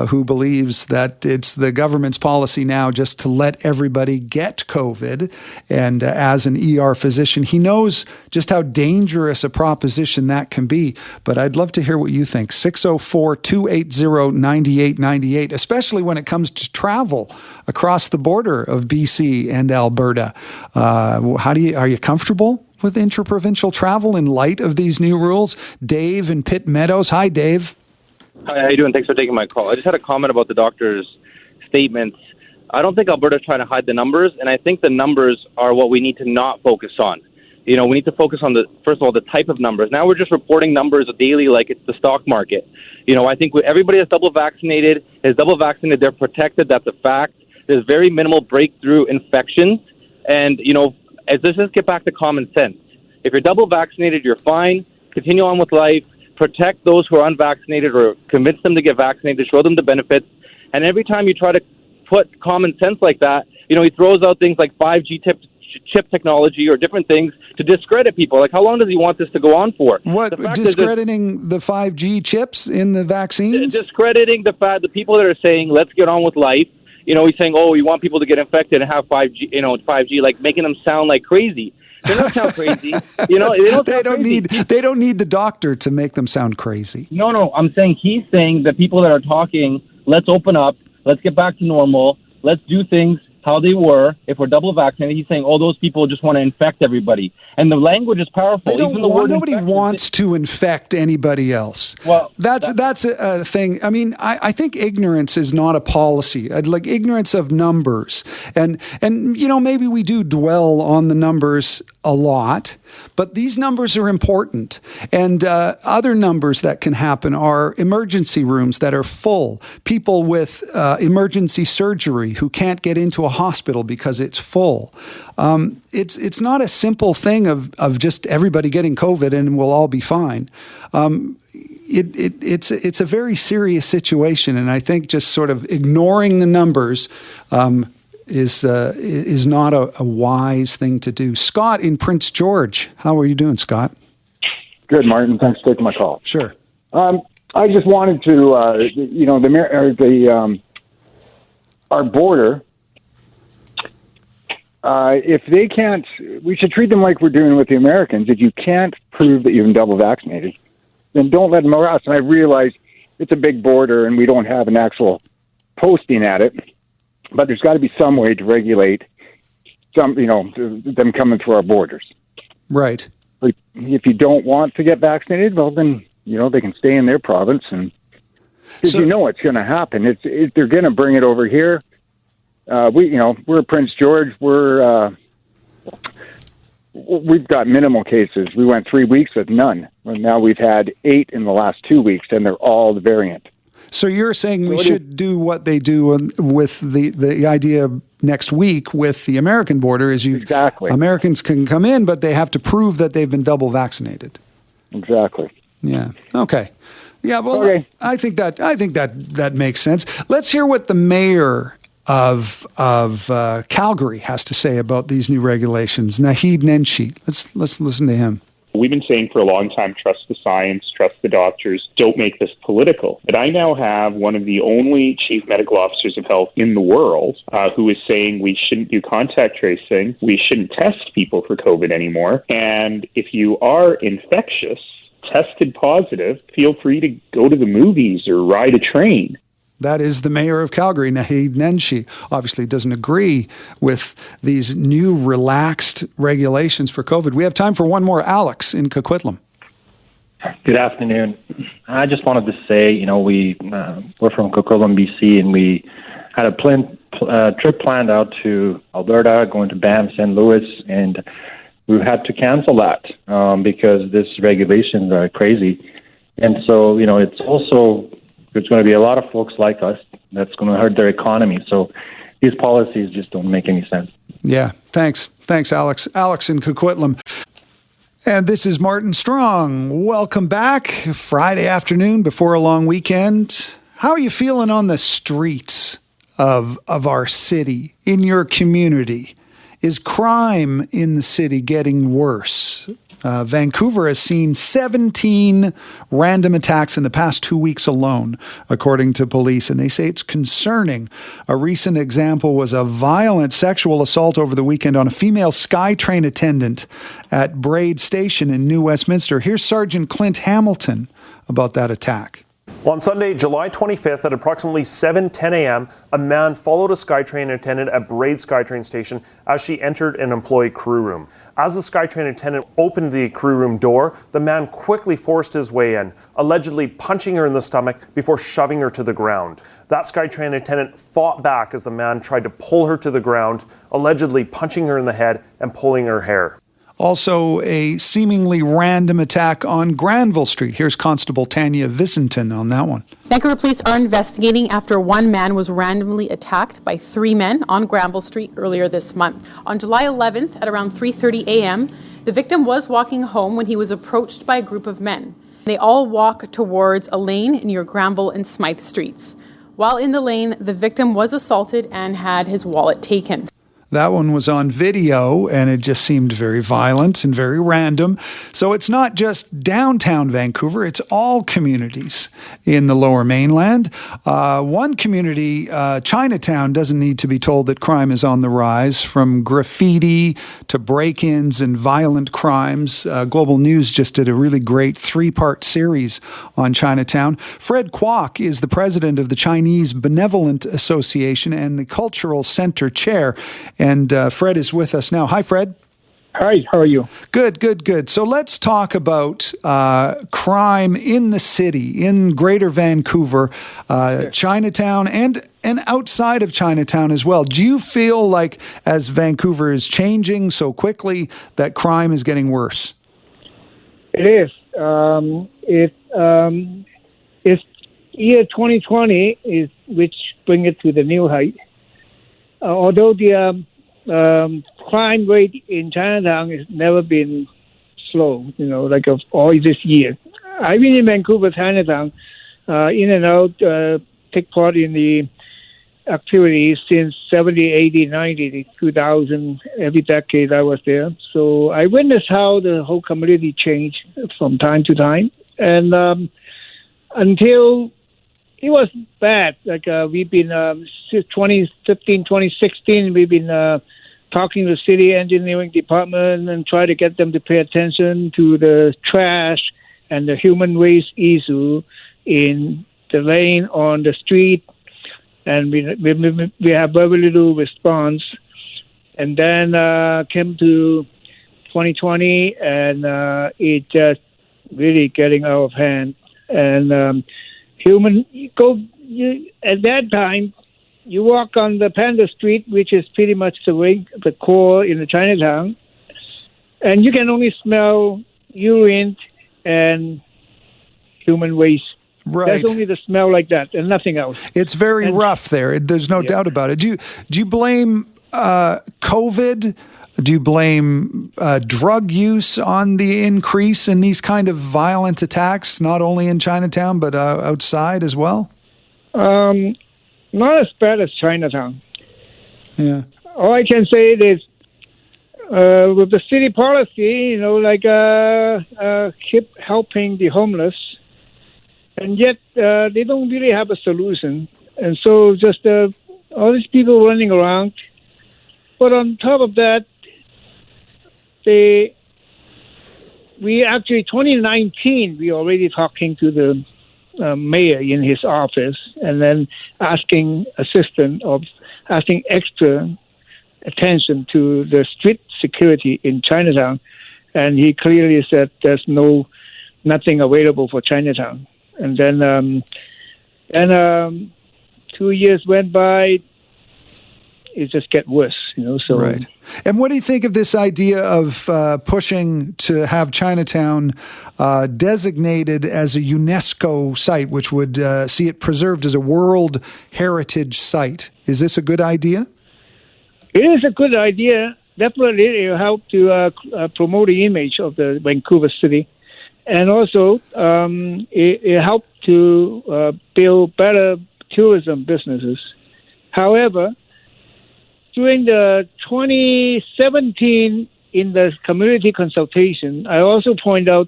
B: who believes that it's the government's policy now just to let everybody get COVID. And as an ER physician, he knows just how dangerous a proposition that can be. But I'd love to hear what you think. 604-280-9898, especially when it comes to travel across the border of BC and Alberta. Are you comfortable with intraprovincial travel in light of these new rules? Dave in Pitt Meadows. Hi, Dave.
L: Hi, how you doing? Thanks for taking my call. I just had a comment about the doctor's statements. I don't think Alberta's trying to hide the numbers, and I think the numbers are what we need to not focus on. We need to focus on first of all, the type of numbers. Now we're just reporting numbers daily like it's the stock market. I think everybody that's double vaccinated, they're protected. That's a fact. There's very minimal breakthrough infections, and, let's just get back to common sense. If you're double vaccinated, you're fine. Continue on with life. Protect those who are unvaccinated or convince them to get vaccinated, show them the benefits. And every time you try to put common sense like that, he throws out things like 5G chip technology or different things to discredit people. Like, how long does he want this to go on for?
B: What, discrediting the 5G chips in the vaccines?
L: Discrediting the people that are saying, let's get on with life. He's saying, we want people to get infected and have 5G, like making them sound like crazy. They don't sound crazy. They don't
B: need the doctor to make them sound crazy.
L: No. I'm saying he's saying that people that are talking, let's open up, let's get back to normal, let's do things how they were. If we're double vaccinated, he's saying, those people just want to infect everybody. And the language is powerful.
B: Nobody wants to infect anybody else. Well, that's a thing. I mean, I think ignorance is not a policy. Like ignorance of numbers. And maybe we do dwell on the numbers a lot, but these numbers are important. And other numbers that can happen are emergency rooms that are full, people with emergency surgery who can't get into a hospital because it's full. It's not a simple thing of just everybody getting COVID and we'll all be fine. It's a very serious situation, and I think just sort of ignoring the numbers is not a wise thing to do. Scott in Prince George, how are you doing, Scott?
M: Good, Martin. Thanks for taking my call.
B: Sure.
M: I just wanted to, our border. If they can't, we should treat them like we're doing with the Americans. If you can't prove that you've been double vaccinated, then don't let them arrest. And I realize it's a big border and we don't have an actual posting at it, but there's got to be some way to regulate them coming through our borders.
B: Right.
M: Like, if you don't want to get vaccinated, well, then, they can stay in their province. And because it's going to happen. They're going to bring it over here. We're Prince George. We've got minimal cases. We went 3 weeks with none. Well, now we've had 8 in the last 2 weeks, and they're all the variant.
B: So you're saying we should do what they do with the idea next week with the American border is
M: exactly.
B: Americans can come in, but they have to prove that they've been double vaccinated.
M: Exactly.
B: Yeah. Okay. Yeah. Well,
M: okay.
B: I think that makes sense. Let's hear what the mayor of Calgary has to say about these new regulations. Naheed Nenshi. Let's listen to him.
N: We've been saying for a long time, trust the science, trust the doctors, don't make this political. But I now have one of the only chief medical officers of health in the world who is saying we shouldn't do contact tracing, we shouldn't test people for COVID anymore. And if you are infectious, tested positive, feel free to go to the movies or ride a train.
B: That is the mayor of Calgary, Naheed Nenshi. Obviously doesn't agree with these new relaxed regulations for COVID. We have time for one more. Alex in Coquitlam.
O: Good afternoon. I just wanted to say, we're from Coquitlam, BC, and we had a trip planned out to Alberta, going to Banff, St. Louis, and we've had to cancel that because this regulations are crazy. And so, it's also, there's going to be a lot of folks like us that's going to hurt their economy. So these policies just don't make any sense.
B: Yeah, thanks. Thanks, Alex. Alex in Coquitlam. And this is Martin Strong. Welcome back. Friday afternoon before a long weekend. How are you feeling on the streets of our city, in your community? Is crime in the city getting worse? Vancouver has seen 17 random attacks in the past 2 weeks alone, according to police, and they say it's concerning. A recent example was a violent sexual assault over the weekend on a female SkyTrain attendant at Braid Station in New Westminster. Here's Sergeant Clint Hamilton about that attack.
P: Well, on Sunday, July 25th at approximately 7:10 a.m., a man followed a SkyTrain attendant at Braid SkyTrain station as she entered an employee crew room. As the SkyTrain attendant opened the crew room door, the man quickly forced his way in, allegedly punching her in the stomach before shoving her to the ground. That SkyTrain attendant fought back as the man tried to pull her to the ground, allegedly punching her in the head and pulling her hair.
B: Also, a seemingly random attack on Granville Street. Here's Constable Tanya Vicenton on that one.
Q: Vancouver police are investigating after one man was randomly attacked by 3 men on Granville Street earlier this month. On July 11th at around 3:30 a.m., the victim was walking home when he was approached by a group of men. They all walk towards a lane near Granville and Smythe Streets. While in the lane, the victim was assaulted and had his wallet taken.
B: That one was on video, and it just seemed very violent and very random. So it's not just downtown Vancouver, it's all communities in the Lower Mainland. One community, Chinatown, doesn't need to be told that crime is on the rise, from graffiti to break-ins and violent crimes. Global News just did a really great 3-part series on Chinatown. Fred Kwok is the president of the Chinese Benevolent Association and the Cultural Center chair. And Fred is with us now. Hi, Fred.
R: Hi, how are you?
B: Good. So let's talk about crime in the city, in Greater Vancouver, Chinatown, and outside of Chinatown as well. Do you feel like, as Vancouver is changing so quickly, that crime is getting worse?
R: It is. It's year 2020 is which bring it to the new height. Although the crime rate in Chinatown has never been slow, like of all this year. I've been in Vancouver, Chinatown, in and out, take part in the activities since 70, 80, 90, 2000, every decade I was there. So I witnessed how the whole community changed from time to time. And until it was bad. Like we've been since 2015, 2016, we've been talking to the city engineering department and try to get them to pay attention to the trash and the human waste issue in the lane on the street. And we have very little response. And then came to 2020, and it just really getting out of hand. And at that time, you walk on the Panda Street, which is pretty much the core in the Chinatown, and you can only smell urine and human waste.
B: Right.
R: There's only the smell like that and nothing else.
B: It's very rough there. There's no doubt about it. Do you blame COVID? Do you blame drug use on the increase in these kind of violent attacks, not only in Chinatown, but outside as well?
R: Not as bad as Chinatown.
B: Yeah.
R: All I can say is, with the city policy, keep helping the homeless, and yet they don't really have a solution. And so just all these people running around. But on top of that, we actually 2019 we already talking to the mayor in his office, and then asking extra attention to the street security in Chinatown, and he clearly said there's nothing available for Chinatown. And then 2 years went by. it just get worse. So
B: right. And what do you think of this idea of pushing to have Chinatown designated as a UNESCO site, which would see it preserved as a World Heritage Site? Is this a good idea?
R: It is a good idea. Definitely, it will help to promote the image of the Vancouver city, and also it helped to build better tourism businesses. However, during the 2017 in the community consultation, I also point out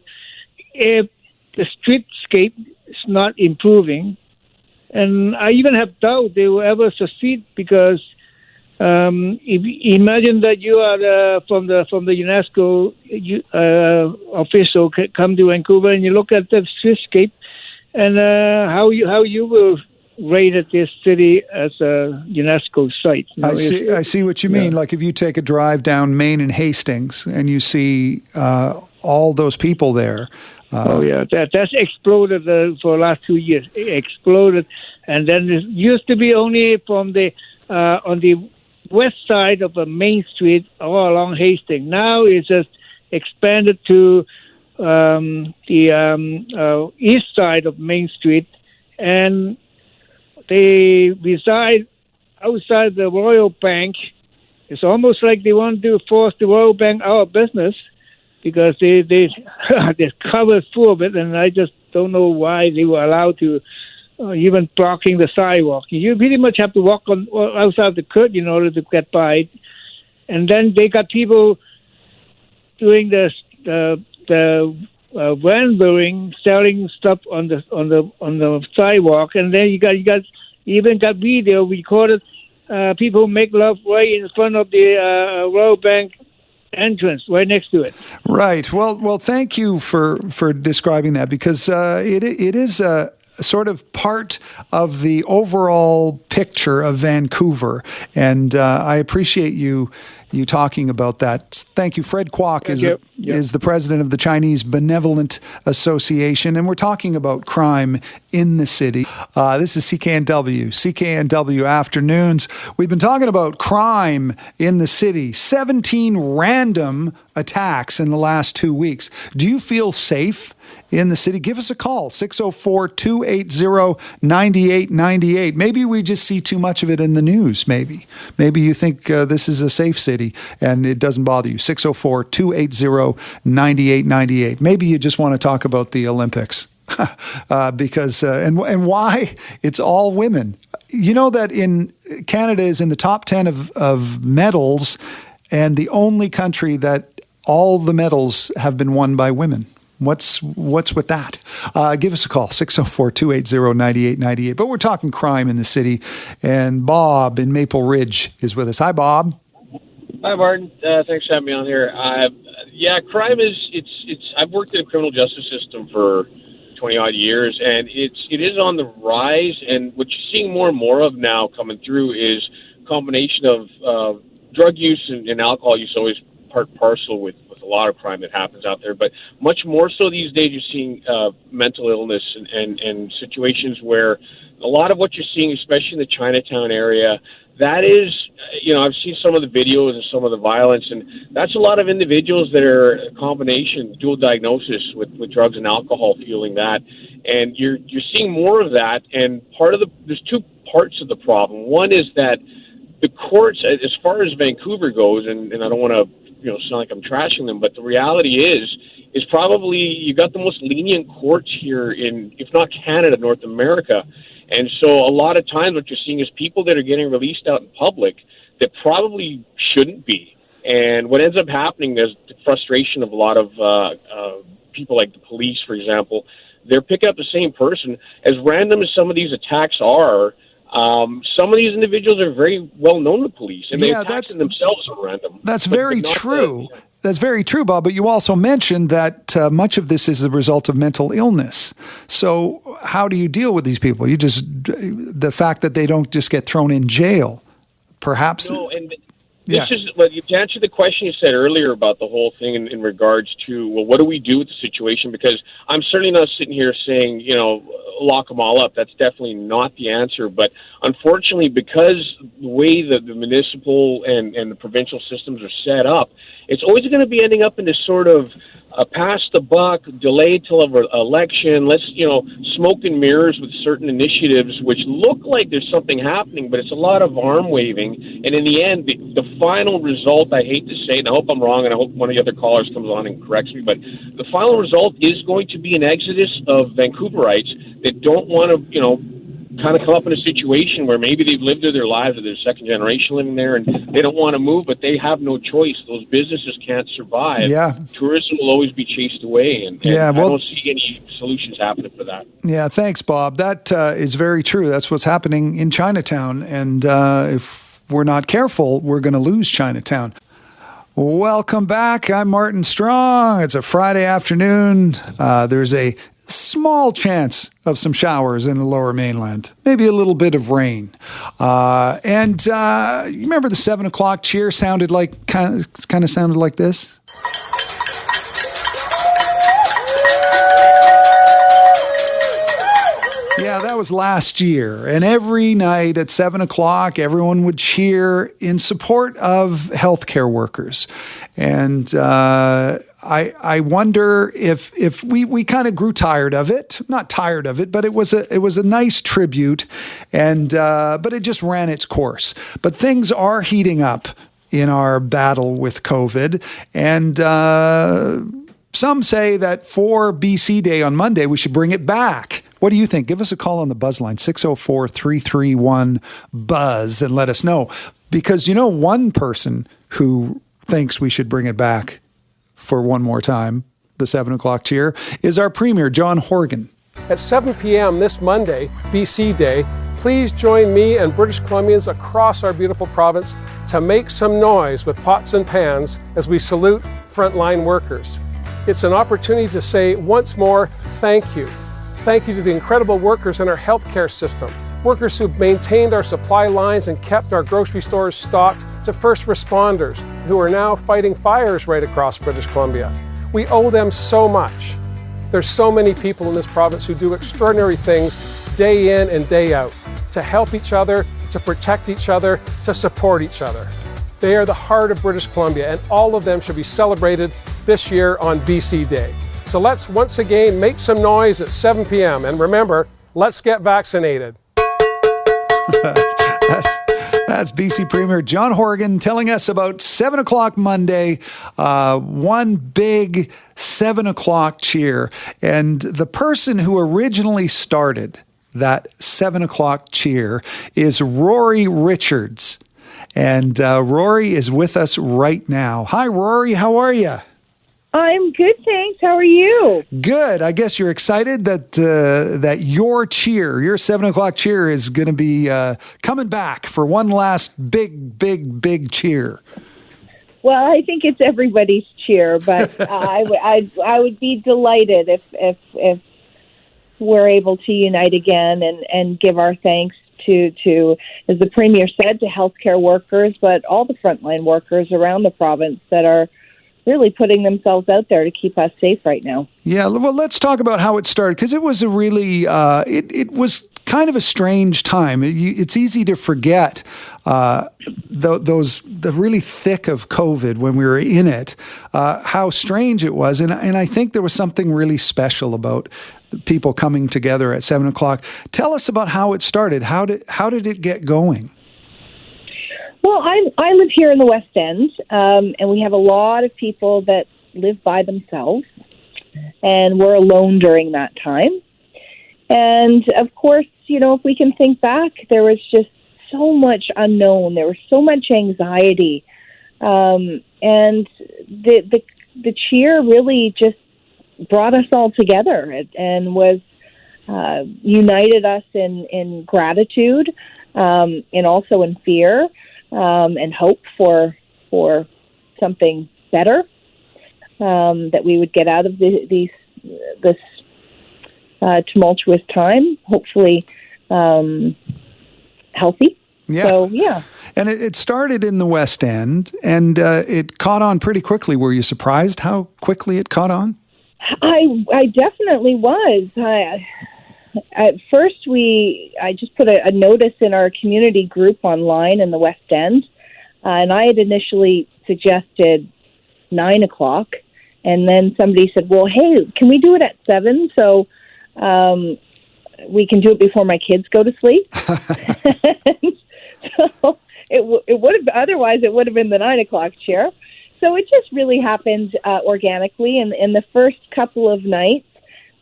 R: if the streetscape is not improving, and I even have doubt they will ever succeed because if you imagine that you are from the UNESCO official come to Vancouver and you look at the streetscape and how you will rated this city as a UNESCO site.
B: I see what you mean. Like if you take a drive down Main and Hastings and you see all those people there.
R: That's exploded for the last 2 years. It exploded, and then it used to be only from the on the west side of the Main Street all along Hastings. Now it's just expanded to the east side of Main Street, and they reside outside the Royal Bank. It's almost like they want to force the Royal Bank out of business because they're covered full of it, and I just don't know why they were allowed to even blocking the sidewalk. You pretty much have to walk on outside the curtain in order to get by. And then they got people doing the rendering, selling stuff on the sidewalk, and then you got video recorded people make love right in front of the Royal Bank entrance, right next to it.
B: Right. Well, thank you for describing that because it is a sort of part of the overall picture of Vancouver, and I appreciate you talking about that. Thank you. Fred Kwok is the president of the Chinese Benevolent Association, and we're talking about crime in the city. This is CKNW Afternoons. We've been talking about crime in the city. 17 random attacks in the last 2 weeks. Do you feel safe in the city? Give us a call, 604-280-9898. Maybe we just see too much of it in the news, maybe you think this is a safe city and it doesn't bother you. 604-280-9898. Maybe you just want to talk about the Olympics. Because and why it's all women. You know that in Canada is in the top 10 of medals, and the only country that all the medals have been won by women. What's with that? Give us a call, 604-280-9898. But we're talking crime in the city, and Bob in Maple Ridge is with us. Hi, Bob.
S: Hi, Martin. Thanks for having me on here. Crime is I've worked in the criminal justice system for 20-odd years, and it is on the rise. And what you're seeing more and more of now coming through is a combination of drug use and alcohol use, always part and parcel with a lot of crime that happens out there. But much more so these days, you're seeing mental illness and situations where a lot of what you're seeing, especially in the Chinatown area, that is, I've seen some of the videos and some of the violence, and that's a lot of individuals that are a combination, dual diagnosis with drugs and alcohol fueling that. And you're seeing more of that. And there's two parts of the problem. One is that the courts, as far as Vancouver goes, and I don't want to sound like I'm trashing them, but the reality is probably you got the most lenient courts here in, if not Canada, North America. And so a lot of times what you're seeing is people that are getting released out in public that probably shouldn't be. And what ends up happening, there's the frustration of a lot of people like the police, for example. They're picking up the same person. As random as some of these attacks are, some of these individuals are very well known to police, and they attack themselves are random.
B: That's very true. That's very true, Bob, but you also mentioned that much of this is the result of mental illness. So how do you deal with these people? The fact that they don't just get thrown in jail, perhaps.
S: No, and this is, to answer the question you said earlier about the whole thing in regards to, well, what do we do with the situation? Because I'm certainly not sitting here saying, lock them all up. That's definitely not the answer. But unfortunately, because the way that the municipal and the provincial systems are set up, it's always going to be ending up in this sort of pass the buck, delay till an election, let's, smoke and mirrors with certain initiatives which look like there's something happening, but it's a lot of arm waving. And in the end, the final result, I hate to say, and I hope I'm wrong, and I hope one of the other callers comes on and corrects me, but the final result is going to be an exodus of Vancouverites that don't want to, kind of come up in a situation where maybe they've lived their lives, or they're second generation living there, and they don't want to move, but they have no choice. Those businesses can't survive.
B: Yeah.
S: Tourism will always be chased away, and I don't see any solutions happening for that.
B: Yeah, thanks, Bob. That is very true. That's what's happening in Chinatown, and if we're not careful, we're going to lose Chinatown. Welcome back. I'm Martin Strong. It's a Friday afternoon. There's a small chance of some showers in the Lower Mainland, maybe a little bit of rain. And you remember the 7 o'clock cheer sounded like kind of sounded like this? Yeah, that was last year. And every night at 7 o'clock, everyone would cheer in support of healthcare workers. And I wonder if we kind of grew tired of it. Not tired of it, but it was a nice tribute. And but it just ran its course. But things are heating up in our battle with COVID. And some say that for BC Day on Monday, we should bring it back. What do you think? Give us a call on the buzz line, 604-331-BUZZ, and let us know. Because one person who thinks we should bring it back for one more time, the 7 o'clock cheer, is our Premier, John Horgan.
T: At 7 p.m. this Monday, BC Day, please join me and British Columbians across our beautiful province to make some noise with pots and pans as we salute frontline workers. It's an opportunity to say once more, thank you. Thank you to the incredible workers in our healthcare system, workers who've maintained our supply lines and kept our grocery stores stocked, to first responders who are now fighting fires right across British Columbia. We owe them so much. There's so many people in this province who do extraordinary things day in and day out to help each other, to protect each other, to support each other. They are the heart of British Columbia, and all of them should be celebrated this year on BC Day. So let's once again make some noise at 7 p.m. And remember, let's get vaccinated.
B: That's BC Premier John Horgan telling us about 7 o'clock Monday, one big 7 o'clock cheer. And the person who originally started that 7 o'clock cheer is Rory Richards. And Rory is with us right now. Hi, Rory. How are you?
U: I'm good, thanks. How are you?
B: Good. I guess you're excited that your cheer, your 7 o'clock cheer, is going to be coming back for one last big cheer.
U: Well, I think it's everybody's cheer, but I would be delighted if we're able to unite again and give our thanks to, as the Premier said, to healthcare workers, but all the frontline workers around the province that are really putting themselves out there to keep us safe right now.
B: Yeah, well, let's talk about how it started, because it was a really, it was kind of a strange time. It's easy to forget the really thick of COVID when we were in it, how strange it was. And I think there was something really special about people coming together at 7 o'clock. Tell us about how it started. How did it get going?
U: Well, I live here in the West End, and we have a lot of people that live by themselves, and we're alone during that time. And, of course, if we can think back, there was just so much unknown. There was so much anxiety. And the cheer really just brought us all together and was united us in gratitude and also in fear. And hope for something better, that we would get out of this tumultuous time, hopefully healthy.
B: Yeah.
U: So, yeah.
B: And it started in the West End, and it caught on pretty quickly. Were you surprised how quickly it caught on?
U: I definitely was. at first I just put a notice in our community group online in the West End, and I had initially suggested 9 o'clock, and then somebody said, well, hey, can we do it at 7 so we can do it before my kids go to sleep? So it would have, otherwise it would have been the 9 o'clock chair. So it just really happened organically, and in the first couple of nights,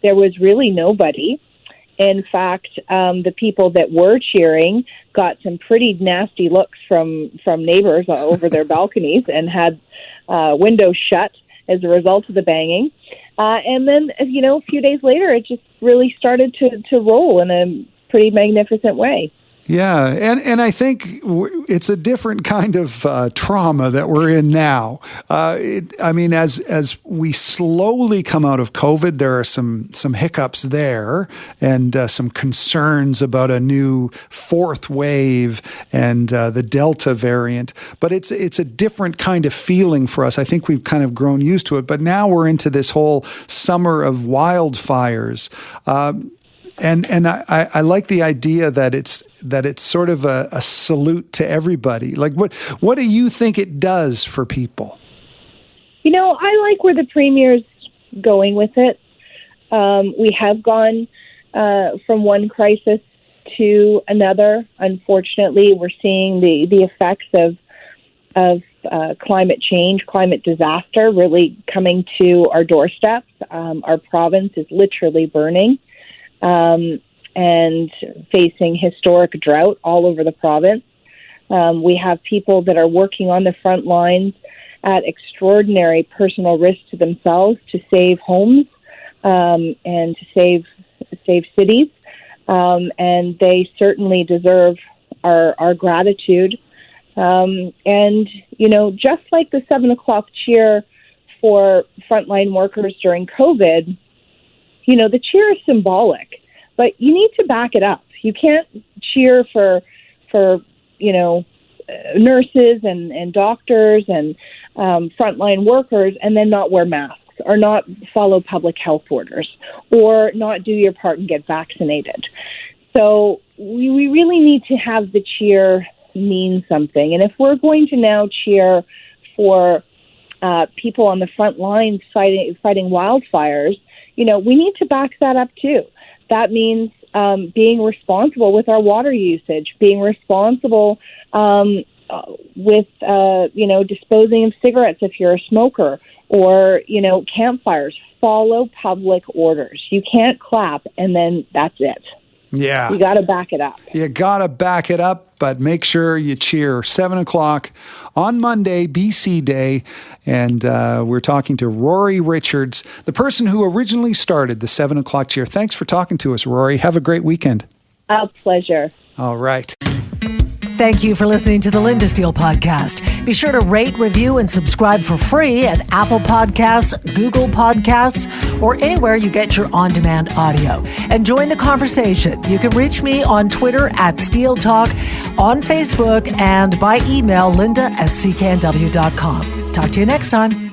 U: there was really nobody. In fact, the people that were cheering got some pretty nasty looks from neighbors over their balconies and had windows shut as a result of the banging. And then, a few days later, it just really started to roll in a pretty magnificent way.
B: Yeah, and I think it's a different kind of trauma that we're in now. As we slowly come out of COVID, there are some hiccups there and some concerns about a new fourth wave and the Delta variant. But it's a different kind of feeling for us. I think we've kind of grown used to it. But now we're into this whole summer of wildfires. And I like the idea that it's sort of a salute to everybody. Like, what do you think it does for people?
U: I like where the Premier's going with it. We have gone from one crisis to another. Unfortunately, we're seeing the effects of climate change, climate disaster really coming to our doorsteps. Our province is literally burning. And facing historic drought all over the province. We have people that are working on the front lines at extraordinary personal risk to themselves to save homes and to save cities. And they certainly deserve our gratitude. And, just like the 7 o'clock cheer for frontline workers during COVID, the cheer is symbolic, but you need to back it up. You can't cheer for nurses and doctors and frontline workers and then not wear masks or not follow public health orders or not do your part and get vaccinated. So we really need to have the cheer mean something. And if we're going to now cheer for people on the front lines fighting wildfires, we need to back that up too. That means being responsible with our water usage, being responsible with, disposing of cigarettes if you're a smoker, or, campfires. Follow public orders. You can't clap and then that's it.
B: Yeah.
U: You got to back it up.
B: You got to back it up, but make sure you cheer. 7 o'clock on Monday, BC Day. And we're talking to Rory Richards, the person who originally started the 7 o'clock cheer. Thanks for talking to us, Rory. Have a great weekend.
U: A pleasure.
B: All right.
A: Thank you for listening to the Linda Steele Podcast. Be sure to rate, review, and subscribe for free at Apple Podcasts, Google Podcasts, or anywhere you get your on-demand audio. And join the conversation. You can reach me on Twitter at Steele Talk, on Facebook, and by email, linda@cknw.com. Talk to you next time.